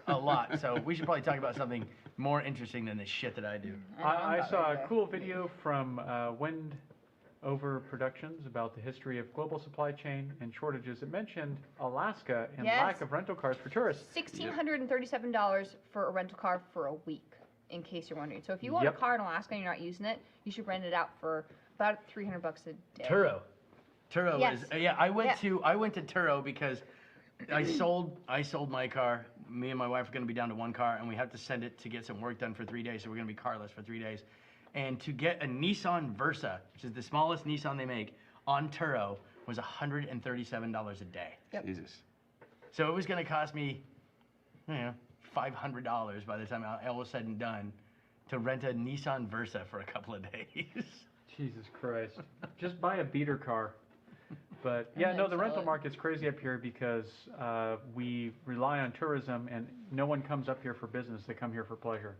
lot. So we should probably talk about something more interesting than the shit that I do. I about saw right a there. cool video from Wendover Productions about the history of global supply chain and shortages. It mentioned Alaska and Yes. lack of rental cars for tourists. $1,637 for a rental car for a week, in case you're wondering. So if you own Yep. a car in Alaska and you're not using it, you should rent it out for about $300 a day. Turo Yes. is yeah. I went Yeah. to Turo because I sold my car. Me and my wife are going to be down to 1 car, and we have to send it to get some work done for 3 days. So we're going to be carless for 3 days. And to get a Nissan Versa, which is the smallest Nissan they make, on Turo was $137 a day. Yep. Jesus. So it was going to cost me, $500 by the time all was said and done to rent a Nissan Versa for a couple of days. Jesus Christ. Just buy a beater car. But And yeah, then no, the sell rental it. market's crazy up here because we rely on tourism and no one comes up here for business. They come here for pleasure.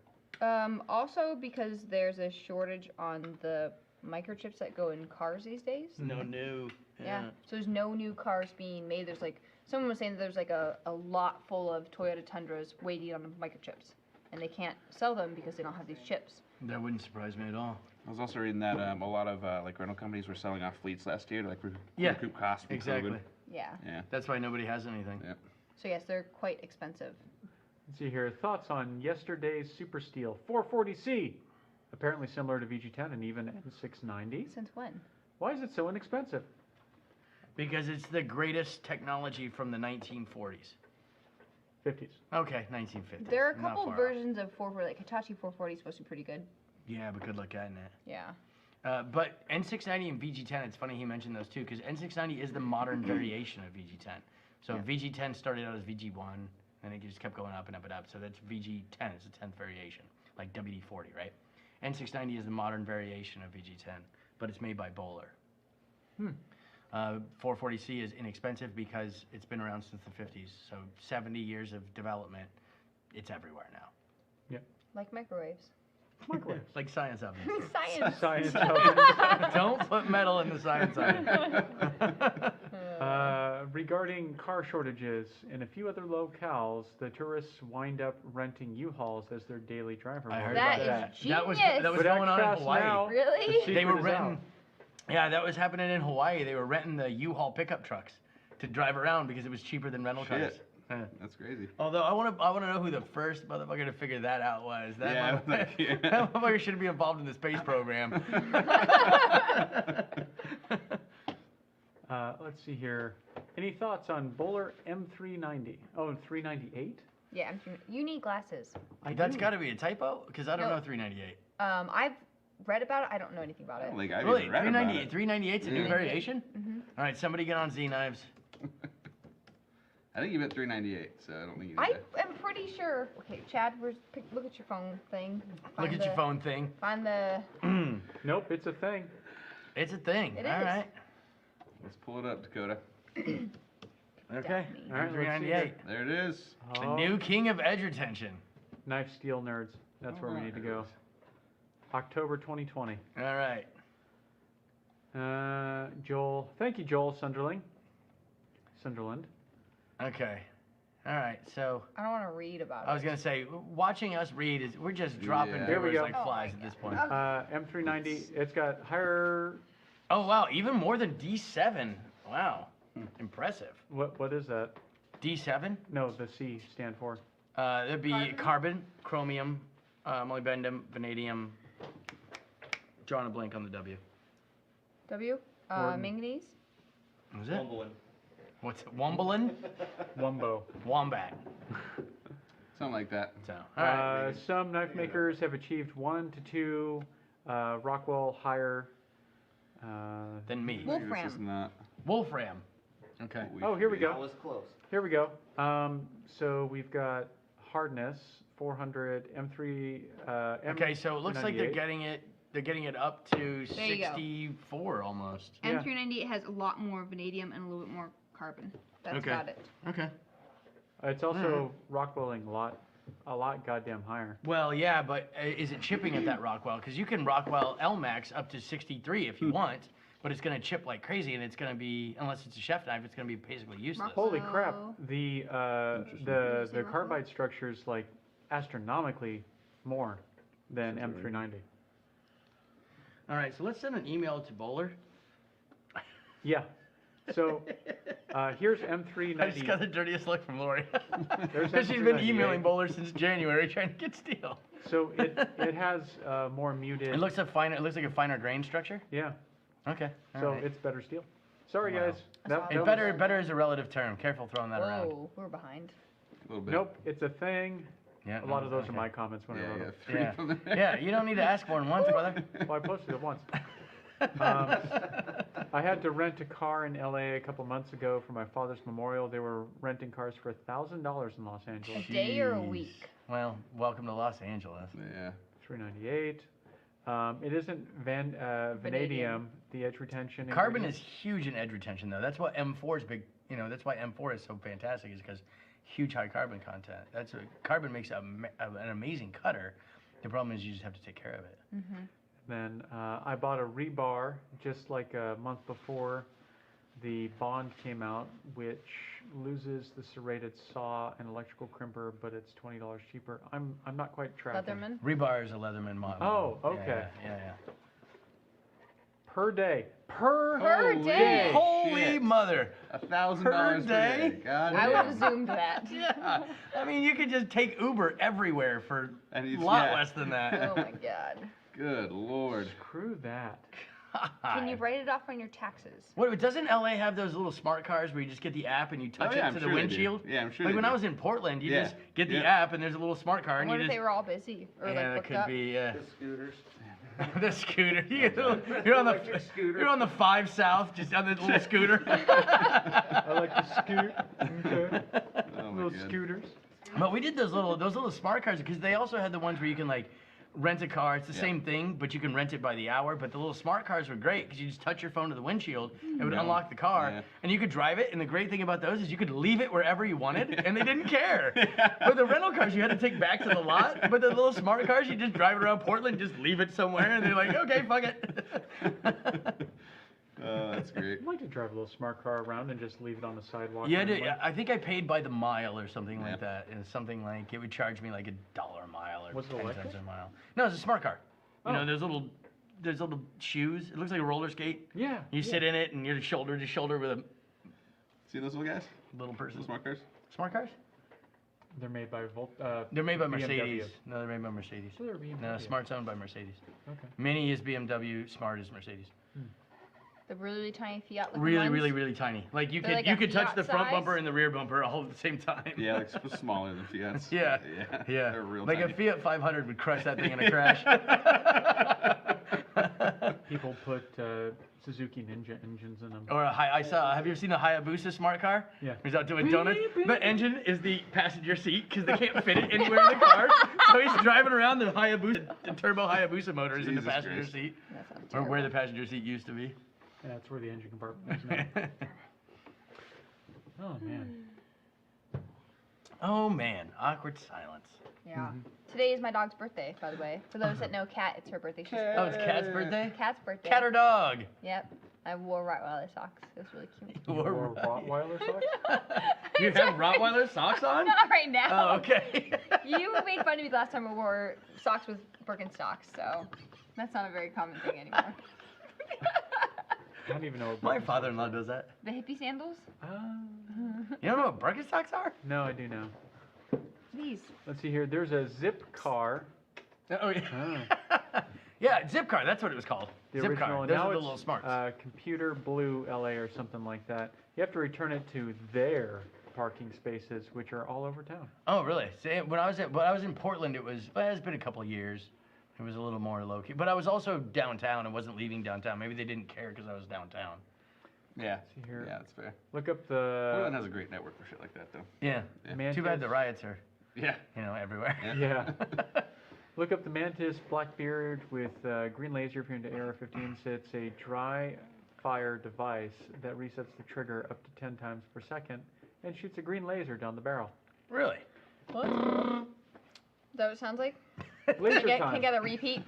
Also because there's a shortage on the microchips that go in cars these days. No new. Yeah. So there's no new cars being made. There's like, someone was saying that there's like a lot full of Toyota Tundras waiting on microchips. And they can't sell them because they don't have these chips. That wouldn't surprise me at all. I was also reading that a lot of like rental companies were selling off fleets last year to like Yeah, recoup costs from Exactly. COVID. Yeah. Yeah. That's why nobody has anything. Yeah. So yes, they're quite expensive. Let's see here. Thoughts on yesterday's Super Steel 440C? Apparently similar to VG10 and even N690. Since when? Why is it so inexpensive? Because it's the greatest technology from the 1940s. 50s. Okay, 1950s. There are a Not couple far off. versions of 440, like Hitachi 440 is supposed to be pretty good. Yeah, but good luck getting it. Yeah. But N690 and VG10, it's funny he mentioned those too, because N690 is the modern variation of VG10. So VG10 started out as VG1, and it just kept going up and up and up. So that's VG10, it's the 10th variation, like WD-40, right? N690 is the modern variation of VG10, but it's made by Bowler. 440C is inexpensive because it's been around since the 50s. So 70 years of development, it's everywhere now. Like microwaves. Microwaves. Like science ovens. Science. Science ovens. Don't put metal in the science oven. Regarding car shortages, in a few other locales, the tourists wind up renting U-Hauls as their daily driver. I heard That about is that. That was genius. going But on in act Hawaii. fast now. Really? The They were secret is renting. out. Yeah, that was happening in Hawaii. They were renting the U-Haul pickup trucks to drive around because it was cheaper than rental cars. Shit. Yeah. That's crazy. Although I want to know who the first motherfucker to figure that out was. That Yeah, motherfucker, like, yeah. that motherfucker should be involved in the space program. Let's see here. Any thoughts on Bowler M390? Oh, 398? Yeah, you need glasses. That's do. got to be a typo because I don't No. know 398. I've read about it. I don't know anything about it. Like I've Really, even read about 398. it. 398's a new Yeah. variation. All right, somebody get on Z knives. I think you bet 398, so I don't think you I did that. am pretty sure. Okay, Chad, look at your phone thing. Look at your phone thing. Find the. Nope, it's a thing. It's a thing. It All is. right. Let's pull it up, Dakota. Okay. All right, let's see 398. There it is. The Oh, new king of edge retention. Knife Steel Nerds. That's where we need to go. October 2020. All right. Joel. Thank you, Joel Sunderland. Okay. All right. So I don't want to read about it. I was gonna say, watching us read is we're just dropping Yeah. Here we viewers go. like flies Oh at my this point. God. M390. It's got higher. Oh wow, even more than D7. Wow, impressive. What is that? D7? No, the C stand for. That'd be carbon, chromium, molybdenum, vanadium. Drawing a blank on the W. W. Gordon. Manganese. Was it? Mumbling. What's it? Wombalin? Wumbo. Wombat. Something like that. So, all right. Some knife makers have achieved 1 to 2 Rockwell higher. Then me. Wolf- This is not Wolfram. Okay. what Oh, here we should go. That was close. Here we go. So we've got hardness 400 M3. Okay, so it looks like they're 98. getting it. They're getting it up to There you go. 64 almost. Yeah. M398 has a lot more vanadium and a little bit more carbon. That's Okay. about it. Okay. It's also Rockwelling a lot goddamn higher. Well, yeah, but is it chipping at that Rockwell? Because you can Rockwell LMAX up to 63 if you want, but it's going to chip like crazy, and it's going to be, unless it's a chef knife, it's going to be basically useless. Holy crap! So- The Say the Rockwell? carbide structure's like astronomically more than M390. All right, so let's send an email to Bowler. Yeah. So here's I just M390. got the dirtiest look from Lori. There's Because she's been M398. emailing Bowler since January trying to get steel. So it has more muted. It looks like a finer grain structure. Yeah. Okay. all So right. it's better steel. Sorry Wow. guys. That's That And was- better is a relative term. Careful throwing that around. Whoa, we're behind. a little bit. Nope. It's a thing. Yeah. A lot of those okay. are my comments when I Yeah, wrote yeah, them. 3 Yeah. from there. Yeah, you don't need to ask more than once, brother. Well, I posted it once. I had to rent a car in LA a couple months ago for my father's memorial. They were renting cars for $1,000 in Los A Angeles. day or a Jeez. week? Well, welcome to Los Angeles. Yeah. $398. It isn't vanadium, the edge retention. Carbon ingredient. is huge in edge retention, though. That's what M4 is big. You know, that's why M4 is so fantastic, is because huge high carbon content. That's what carbon makes an amazing cutter. The problem is you just have to take care of it. Mm-hmm. Then I bought a rebar just like a month before the Bond came out, which loses the serrated saw and electrical crimper, but it's $20 cheaper. I'm not quite tracking. Leatherman. Rebar is a Leatherman model. Oh, Yeah, okay. Yeah. Per day. Per Per day. day. Holy shit. mother. $1,000 Per per day? day. God I would damn. have zoomed that. Yeah. I mean, you could just take Uber everywhere for And a it's- lot yeah. less than that. Oh my god. Good lord. Screw that. Can you write it off on your taxes? Wait, doesn't LA have those little smart cars where you just get the app and you touch Oh, yeah, it I'm to sure the they do. windshield? Yeah, I'm sure Like they when do. I was in Portland, you Yeah. just get the Yeah. app and there's a little smart car I and you wonder if just they were all busy or yeah, like that booked could up. be yeah. The scooters. The scooter. You're on Electric scooter. you're on the 5 South, just on the little scooter. I like to scoot. Okay. Oh my Little God. scooters. But we did those little smart cars because they also had the ones where you can like rent a car. It's the Yeah. same thing, but you can rent it by the hour. But the little smart cars were great because you just touch your phone to the windshield, it would Yeah. unlock the car, Yeah. and you could drive it. And the great thing about those is you could leave it wherever you wanted, and they didn't care. Yeah. But the rental cars you had to take back to the lot. But the little smart cars, you just drive around Portland, just leave it somewhere, and they're like, okay, fuck it. Oh, that's great. I'd like to drive a little smart car around and just leave it on the sidewalk. Yeah, randomly. I think I paid by the mile or something Yeah. like that. It was something like it would charge me like $1 a mile or Was it 10 electric? cents a mile. No, it's a smart car. You Oh. know, there's little shoes. It looks like a roller skate. Yeah. You sit in it and you're shoulder to shoulder with a See those little guys? little person. Those smart cars? Smart cars? They're made by They're made by BMW. Mercedes. No, they're made by Mercedes. So they're BMW. No, Smart's owned by Mercedes. Okay. Mini is BMW, Smart is Mercedes. The really tiny Fiat looking Really, ones? really, really tiny. Like you They're could like you a could touch Fiat the front size? bumper and the rear bumper all at the same time. Yeah, like smaller than Fiats. Yeah. Yeah. They're real Like tiny. a Fiat 500 would crush that thing in a crash. people put Suzuki Ninja engines in them. Or have you ever seen a Hayabusa smart car? Yeah. He's out doing donuts. The engine is the passenger seat because they can't fit it anywhere in the car. So he's driving around the Hayabusa, the turbo Hayabusa motor is in the Jesus passenger Christ. seat. That sounds Or terrible. where the passenger seat used to be. Yeah, that's where the engine compartment is now. Oh, man. Oh man, awkward silence. Yeah. Today is my dog's birthday, by the way. For those that know Kat, it's her birthday. She's Oh, it's Cat's birthday? Kat's birthday. Cat or dog? Yep. I wore Rottweiler socks. It was really cute. You wore Rottweiler socks? You have Rottweiler socks on? Not right now. Oh, okay. You made fun of me the last time I wore socks with Birkenstocks, so that's not a very common thing anymore. I don't even know what My Birkenstocks father-in-law are. does that. The hippie sandals? You don't know what Birkenstocks are? No, I do know. These. Let's see here. There's a Zip car. Oh, yeah. Yeah, Zip car, that's what it was called. The Zip original. car. Those Now are the it's little smarts. Computer Blue LA or something like that. You have to return it to their parking spaces, which are all over town. Oh, really? See, when I was in Portland, it's been a couple of years. It was a little more low key, but I was also downtown and wasn't leaving downtown. Maybe they didn't care because I was downtown. Yeah. See here. Yeah, that's fair. Look up Portland the. has a great network for shit like that, though. Yeah. Mantis. Too bad the riots are, Yeah. everywhere. Yeah. Look up the Mantis Blackbeard with green laser. If you're into AR-15s, it's a dry fire device that resets the trigger up to 10 times per second and shoots a green laser down the barrel. Really? What? Is that what it sounds like? Laser Can I time. get a repeat?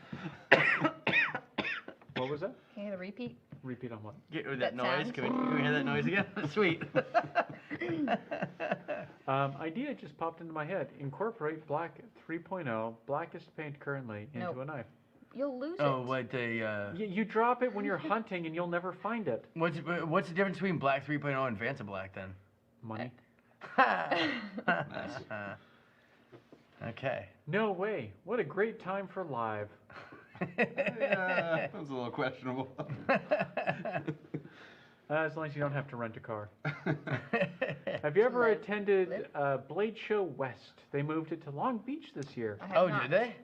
What was that? Can I get a repeat? Repeat on what? Get that That noise. sound. Can we hear that noise again? Sweet. Idea just popped into my head. Incorporate black 3.0, blackest paint currently, into Nope. a knife. You'll lose Oh, it. what the? You drop it when you're hunting and you'll never find it. What's the difference between Black 3.0 and Vanta Black then? Money? Okay. No way. What a great time for live. Yeah, that was a little questionable. As long as you don't have to rent a car. Have you ever Live. attended Blade Show West? They moved it to Long Beach this year. I have Oh, not. did they?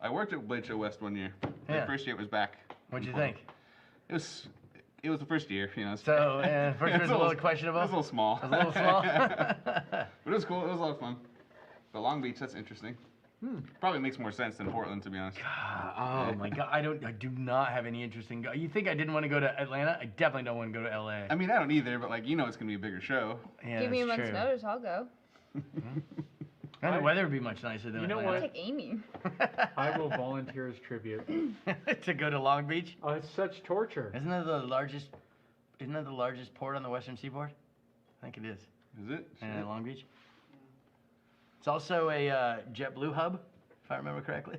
I worked at Blade Show West one year. Yeah. The first year it was back. What'd in you think? Portland. It was the first year, you know. So, first It was a little questionable. It was a little small. It was a little small. But it was cool. It was a lot of fun. But Long Beach, that's interesting. Probably makes more sense than Portland, to be honest. Oh my God! I do not have any interest in. You think I didn't want to go to Atlanta? I definitely don't want to go to LA. I mean, I don't either, but like, you know, it's gonna be a bigger show. Yeah, Give me a that's month's true. notice, I'll go. And the weather would be much nicer than You know I'll Atlanta. take Amy. I will volunteer as tribute. To go to Long Beach? Oh, it's such torture. Isn't that the largest? Isn't that the largest port on the Western Seaboard? I think it is. Is it? Yeah, Long Beach. It's also a JetBlue hub, if I remember correctly.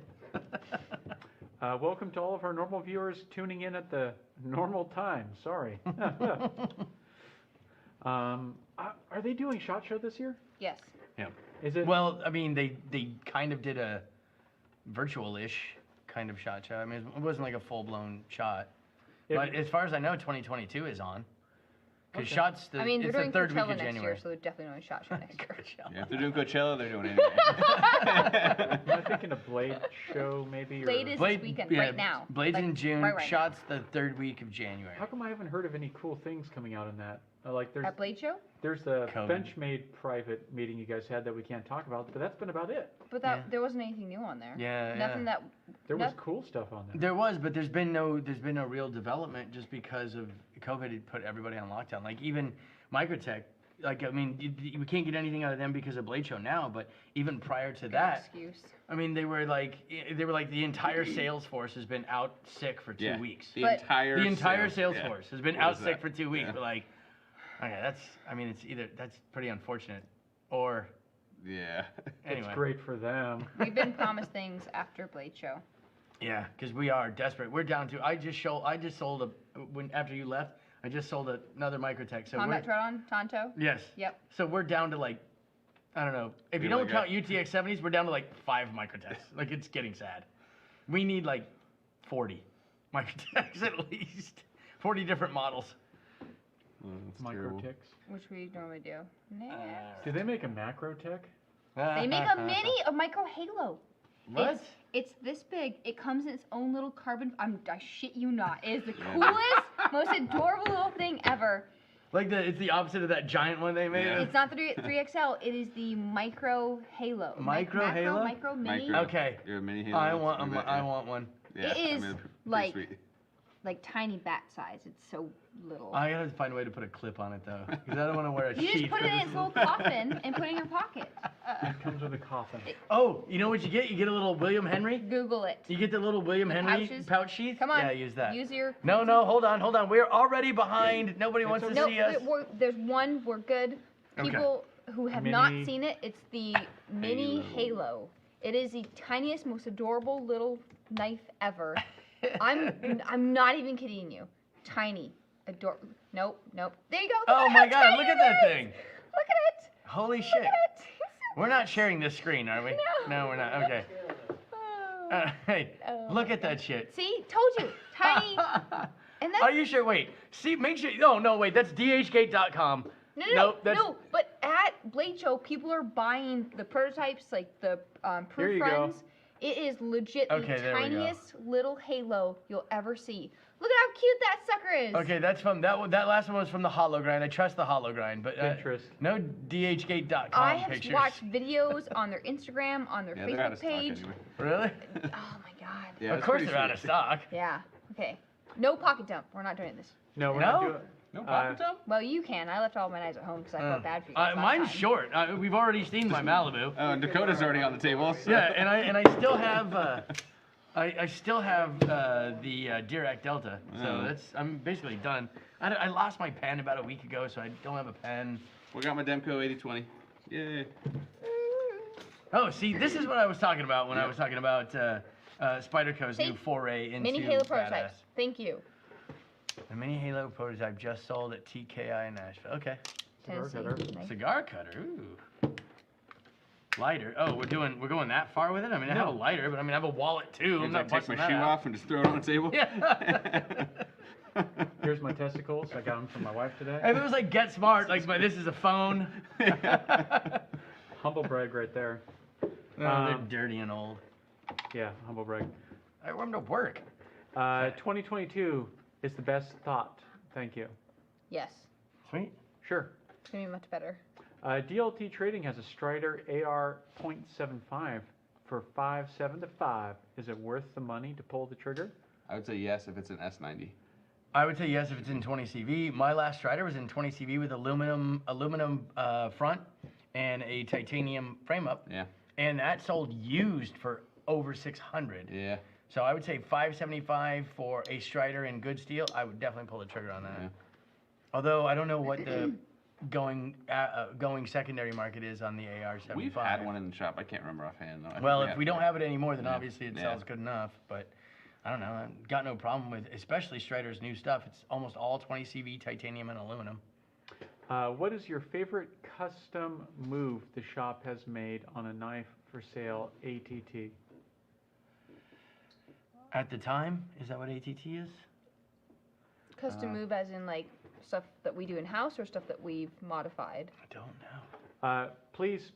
Welcome to all of our normal viewers tuning in at the normal time. Sorry. Are they doing SHOT Show this year? Yes. Yeah. Is it? Well, I mean, they kind of did a virtual-ish kind of SHOT show. I mean, it wasn't like a full-blown shot. But as far as I know, 2022 is on. Because Okay. SHOT's I mean, they're it's the doing third week Coachella of next January. year, so they're definitely doing SHOT Show next year. Yeah, if they're doing Coachella, they're doing anything. Am I thinking a Blade Show maybe? Blade or... is this weekend, right now. Blades Like, in June, right now. SHOT's the third week of January. How come I haven't heard of any cool things coming out in that? Like At Blade Show? there's the COVID. Benchmade private meeting you guys had that we can't talk about, but that's been about it. But Yeah. there wasn't anything new on there. Yeah, Nothing yeah. that. There was Nope. cool stuff on there. There was, but there's been no real development just because of COVID had put everybody on lockdown. Like even Microtech, like I mean, we can't get anything out of them because of Blade Show now. But even prior to that, Excuse. I mean, they were like the entire sales force has been out sick for 2 Yeah. weeks. The But- entire sales yeah. force has been What out is sick that? for 2 weeks. Yeah. But like, okay, it's either that's pretty unfortunate, or Yeah. anyway. It's great for them. We've been promised things after Blade Show. Yeah, because we are desperate. We're down to. I just sold after you left. I just sold another Microtech. So Combat Tron, Tonto. yes. Yep. So we're down to like, I don't know. If you You're don't like count UTX 70s, we're down to like 5 Microtechs. Like it's getting sad. We need like 40 Microtechs at least. 40 different models. Oh, that's terrible. Microticks. Which we normally do. Next. Do they make a Macrotech? They make a mini, a Micro Halo. What? It's this big. It comes in its own little carbon. I shit you not. It is the coolest, most adorable little thing ever. Like it's the opposite of that giant one they made. Yeah. It's not the 3XL. It is the Micro Halo. Micro Halo? Micro Mini. Micro. Okay. You're a mini Halo. I want Something like that, I yeah. want one. Yeah, It is, pretty like- sweet. Like tiny bat size. It's so little. I gotta find a way to put a clip on it though, because I don't want to wear a You sheath. just put it in its little coffin and put it in your pocket. It comes with a coffin. Oh, you know what you get? You get a little William Henry. Google it. You get the little William The Henry pouches? pouch sheath. Come on. Yeah, use that. Use your. No, hold on. We're already behind. Nobody wants to No, see us. there's one. We're good. Okay. People who have Mini- not seen it, it's the Mini Halo. It is the tiniest, most adorable little knife ever. I'm not even kidding you. Tiny, adorable. Nope. There you go. Oh my God! Tiny Look at that it is. thing. Look at it. Holy Look shit! at it. We're not sharing this screen, are we? No. We're not. Okay. Oh. Hey, Oh. look at that shit. See, told you, tiny. And that's Are you sure? Wait. See, make sure. Oh no, wait. That's dhgate.com. No, Nope, that's- no. But at Blade Show, people are buying the prototypes, like the Here proof you go. runs. It is legit Okay, the there we go. tiniest little Halo you'll ever see. Look at how cute that sucker is. Okay, that's from that one. That last one was from the Hollow Grind. I trust the Hollow Grind, but Pinterest. no dhgate.com I have pictures. watched videos on their Instagram, on their Yeah, they're out of Facebook stock page. anyway. Really? Oh my god. Yeah, of it's course pretty they're out of sweet. stock. Yeah. Okay. No pocket dump. We're not doing this. No, we're No? not doing. No pocket top? Well, you can. I left all my knives at home because I felt bad for you. guys last Mine's time. short. We've already seen my Malibu. Oh, and Dakota's already on the table. So. Yeah, and I still have I still have the Dirac Delta, so I'm basically done. I lost my pen about a week ago, so I don't have a pen. We got my Demco 8020. Yay. Oh, see, this is what I was talking about when I was talking about Spyderco's See? new foray into Mini Halo badass. prototypes. Thank you. The Mini Halo prototype just sold at TKI in Nashville. Okay. Cigar Tennessee. cutter. Nice. Cigar cutter. Ooh. Lighter. Oh, we're going that far with it? I mean, I have a lighter, but I mean, I have a wallet too. I'm Maybe I not take busting my that shoe out. off and just throw it on the table. Yeah. Here's my testicles. I got them from my wife today. If it was like Get Smart, like this is a phone. Humble brag right there. They're dirty and old. Yeah, humble brag. I want them to work. 2022 is the best thought. Thank you. Yes. Sweet. Sure. It's going to be much better. DLT Trading has a Strider AR .75 for 5.75. Is it worth the money to pull the trigger? I would say yes if it's an S90. I would say yes if it's in 20 CV. My last Strider was in 20 CV with aluminum front and a titanium frame up. Yeah. And that sold used for over 600. Yeah. So I would say 575 for a Strider in good steel. I would definitely pull the trigger on that. Yeah. Although I don't know what the going secondary market is on the AR-75. We've had one in the shop. I can't remember offhand though. I think Well, if have we don't one. have it anymore, then Yeah. obviously it Yeah. sells good enough. But I don't know. I've got no problem with, especially Strider's new stuff. It's almost all 20 CV titanium and aluminum. What is your favorite custom move the shop has made on a knife for sale ATT? At the time, is that what ATT is? Custom move as in like stuff that we do in house or stuff that we've modified. I don't know. Please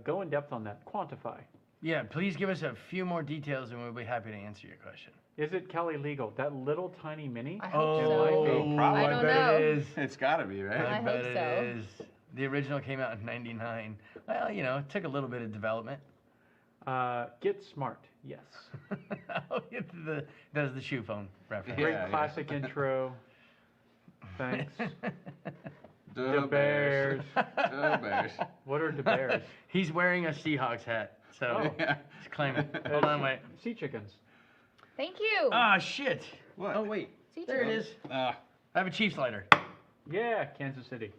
go in depth on that. Quantify. Yeah, please give us a few more details and we'll be happy to answer your question. Is it Kelly legal? That little tiny mini? I hope so. might be. Oh, Probably. I don't bet know. it is. It's gotta be, right? I bet hope it so. is. The original came out in '99. Well, you know, it took a little bit of development. Get smart. Yes. Oh, that was the shoe phone reference. Great Yeah, classic intro. Thanks. The Bears. The Bears. What are the bears? He's wearing a Seahawks hat, so Oh. Yeah. just claim it. Hold on, wait. Sea chickens. Thank you. Ah, shit. What? Oh, wait. See, There it Joe. is. Ah. I have a Chiefs lighter. Yeah, Kansas City.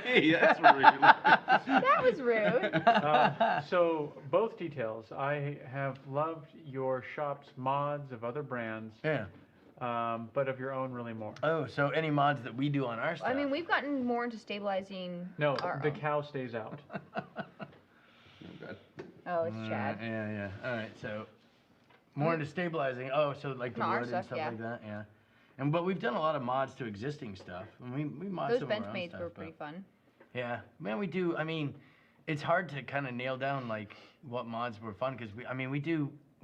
Hey, that's rude. That was rude. So both details. I have loved your shop's mods of other brands, Yeah. but of your own really more. Oh, so any mods that we do on our stuff. I mean, we've gotten more into stabilizing No, our the own. cow stays out. Oh, God. Oh, it's Chad. Yeah. All right, so more into stabilizing. Oh, so like the No, our wood and stuff, stuff yeah. like that. Yeah. But we've done a lot of mods to existing stuff. And we mod Those some of our own Benchmades stuff, were but- pretty fun. Yeah, man, we do. I mean, it's hard to kind of nail down like what mods were fun because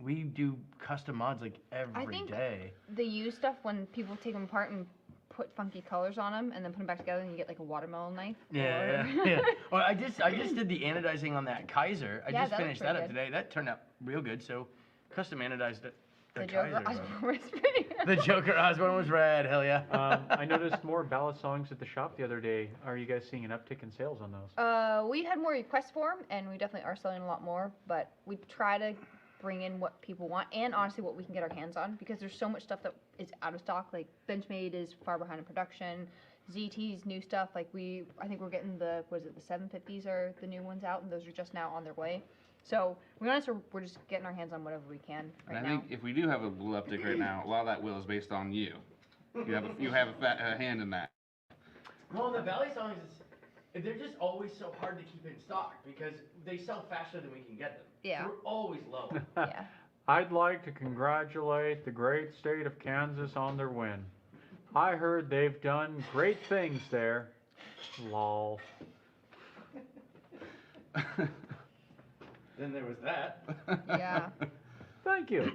we do custom mods like every think day. The used stuff when people take them apart and put funky colors on them and then put them back together and you get like a watermelon knife. Yeah, or... yeah. Well, I just did the anodizing on that Kaiser. I Yeah, just that looks finished that pretty up good. today. That turned out real good. So custom anodized it. The Kaiser, Joker bro. Osborne was pretty. The Joker Osborne was rad. Hell yeah. I noticed more ballad songs at the shop the other day. Are you guys seeing an uptick in sales on those? We had more requests for them, and we definitely are selling a lot more. But we try to bring in what people want, and honestly, what we can get our hands on, because there's so much stuff that is out of stock. Like Benchmade is far behind in production. ZT's new stuff, like I think we're getting the 750s are the new ones out, and those are just now on their way. So we're just getting our hands on whatever we can right And I now. think if we do have a will uptick right now, a lot of that will is based on you. You have a hand in that. Well, the Valley songs they're just always so hard to keep in stock because they sell faster than we can get them. Yeah. So we're always low. Yeah. I'd like to congratulate the great state of Kansas on their win. I heard they've done great things there. Lol. Then there was that. Yeah. Thank you.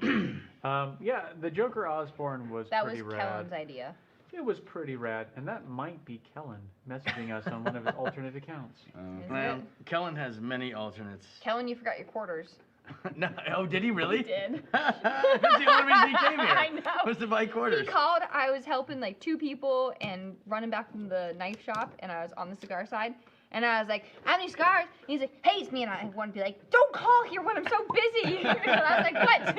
Yeah, the Joker Osborne was That was pretty rad. Kellen's idea. It was pretty rad, and that might be Kellen messaging us on one of his alternate accounts. Is Well, it? Kellen has many alternates. Kellen, you forgot your quarters. No, oh, did he really? He did. That's the only reason he came here. I know. Was to buy quarters. He called. I was helping like 2 people and running back from the knife shop, and I was on the cigar side. And I was like, I have any cigars? And he's like, hey, it's me. And I wanted to be like, don't call here when I'm so busy. And I was like, what?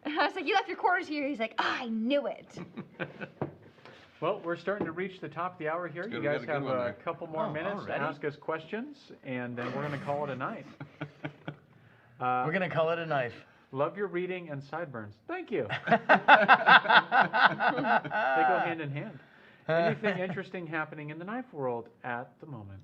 And I was like, you left your quarters here. He's like, oh, I knew it. Well, we're starting to reach the top of the hour here. Good, You we got guys a good have one a there. couple more Oh, minutes to already? ask us questions, and then we're going to call it a night. We're gonna call it a knife. Love your reading and sideburns. Thank you. They go hand in hand. Anything interesting happening in the knife world at the moment?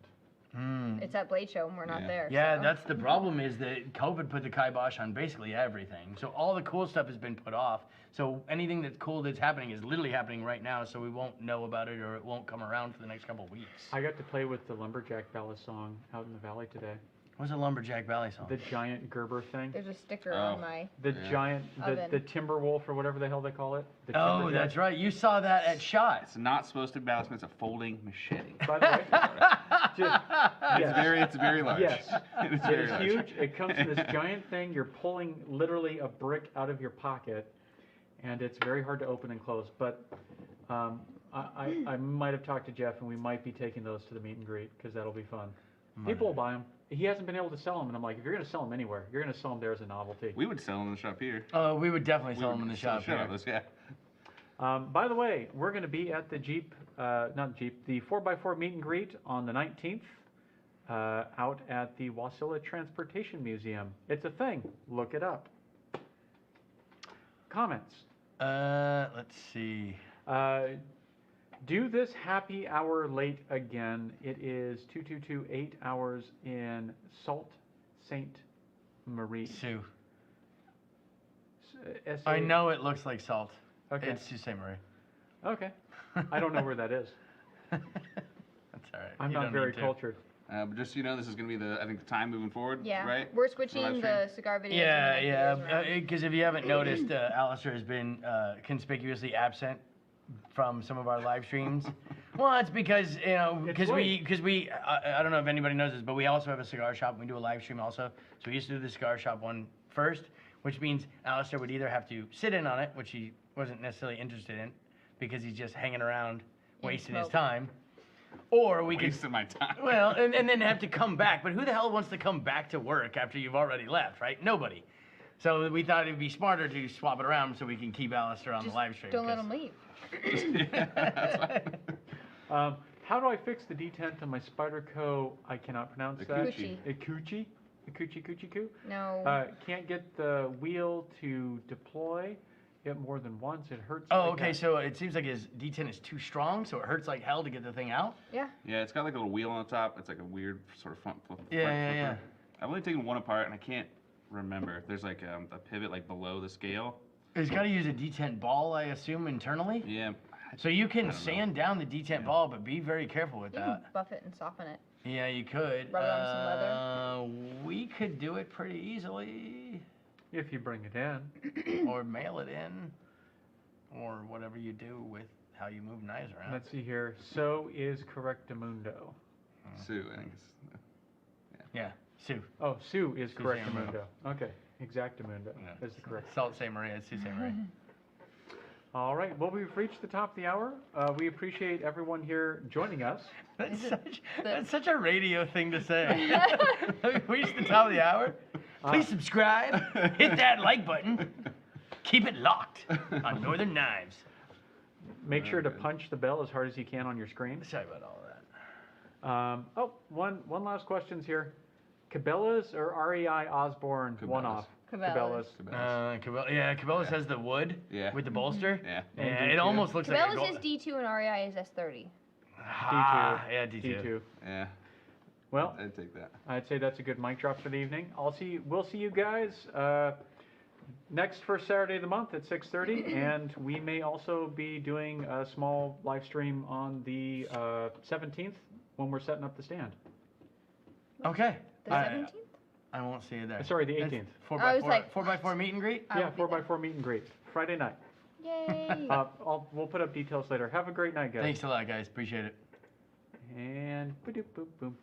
It's at Blade Show, and we're not Yeah. there. Yeah, so. that's the problem is that COVID put the kibosh on basically everything. So all the cool stuff has been put off. So anything that's cool that's happening is literally happening right now. So we won't know about it or it won't come around for the next couple of weeks. I got to play with the Lumberjack Ballad song out in the valley today. What's a Lumberjack Valley song? The giant Gerber thing. There's a sticker Oh. on my. The Yeah. giant, Oven. the timber wolf or whatever the hell they call it. The Oh, timber that's deck. right. You saw that at Shot. It's not supposed to be balanced. It's a folding machete. By the way, just, It's very large. Yes. It's It very is large. huge. It comes in this giant thing. You're pulling literally a brick out of your pocket, and it's very hard to open and close. But I might have talked to Jeff, and we might be taking those to the meet and greet because that'll be fun. People will buy them. He hasn't been able to sell them, and I'm like, if you're going to sell them anywhere, you're going to sell them there as a novelty. We would sell them in the shop here. Oh, we would definitely sell We them in would the sell shop shit out here. of those, yeah. By the way, we're going to be at the the 4x4 meet and greet on the 19th out at the Wasilla Transportation Museum. It's a thing. Look it up. Comments? Let's see. Do this happy hour late again. It is 2228 hours in Sault Ste. Marie. Sue. S- I know it looks like salt. Okay. It's Sault Ste. Marie. Okay. I don't know where that is. That's all right. I'm You not don't very need to. cultured. But just so you know, this is going to be the time moving forward, Yeah. right? We're For switching live the stream? cigar videos. Yeah, and the yeah. videos around. Because if you haven't noticed, Alistair has been conspicuously absent from some of our live streams. Well, it's because It's late. I don't know if anybody knows this, but we also have a cigar shop. We do a live stream also. So we used to do the cigar shop one first, which means Alistair would either have to sit in on it, which he wasn't necessarily interested in, because he's just hanging around wasting his smoke. time, or we could. Wasting my time. Well, and then have to come back. But who the hell wants to come back to work after you've already left, right? Nobody. So we thought it'd be smarter to swap it around so we can keep Alistair on Just the live stream. don't let 'cause- them leave. How do I fix the detent on my Spyderco? I cannot pronounce that. Akuchi. Gucci. Akuchi. No. Can't get the wheel to deploy it more than once. It hurts. Oh, like okay. that. So it seems like his D10 is too strong, so it hurts like hell to get the thing out. Yeah. Yeah, it's got like a little wheel on the top. It's like a weird sort of front flip. Yeah, front yeah, flipper. I've only taken one apart, and I can't remember if there's like a pivot like below the scale. He's got to use a D10 ball, I assume, internally. Yeah, So you can don't know. sand down the detent ball, but be very careful with You can that. buff it and soften it. Yeah, you could. Rub it on We could do it pretty easily, If you bring it in. or mail it in, or whatever you do with how you move knives around. Let's see here. So is Correctamundo. Sue, I think it's, Yeah, Sue. Oh, Sue is Sue Correctamundo. Okay. Exactamundo Yeah. is the correct. Salt Ste. Marie, it's Sue Ste. Marie. All right. Well, we've reached the top of the hour. We appreciate everyone here joining us. That's such a radio thing to say. We reached the top of the hour. Please subscribe. Hit that like button. Keep it locked on Northern Knives. Make sure to punch the bell as hard as you can on your screen. Sorry about all that. One last question's here. Cabela's or REI Osborne Cabela's. one-off? Cabela's. Cabela's has the wood Yeah. with the bolster. Yeah. Yeah, it almost looks like a Cabela's is D2 and REI is S30. Yeah, D2. D2. Yeah. Well, I'd take that. I'd say that's a good mic drop for the evening. We'll see you guys next first Saturday of the month at 6:30, and we may also be doing a small live stream on the 17th when we're setting up the stand. Okay. The I- 17th? I won't see you there. Sorry, the That's 18th. 4x4, like, 4x4 meet and greet? I Yeah, will be there. 4x4 meet and greet, Friday night. Yay! We'll put up details later. Have a great night, guys. Thanks a lot, guys. Appreciate it. And boop boop boom.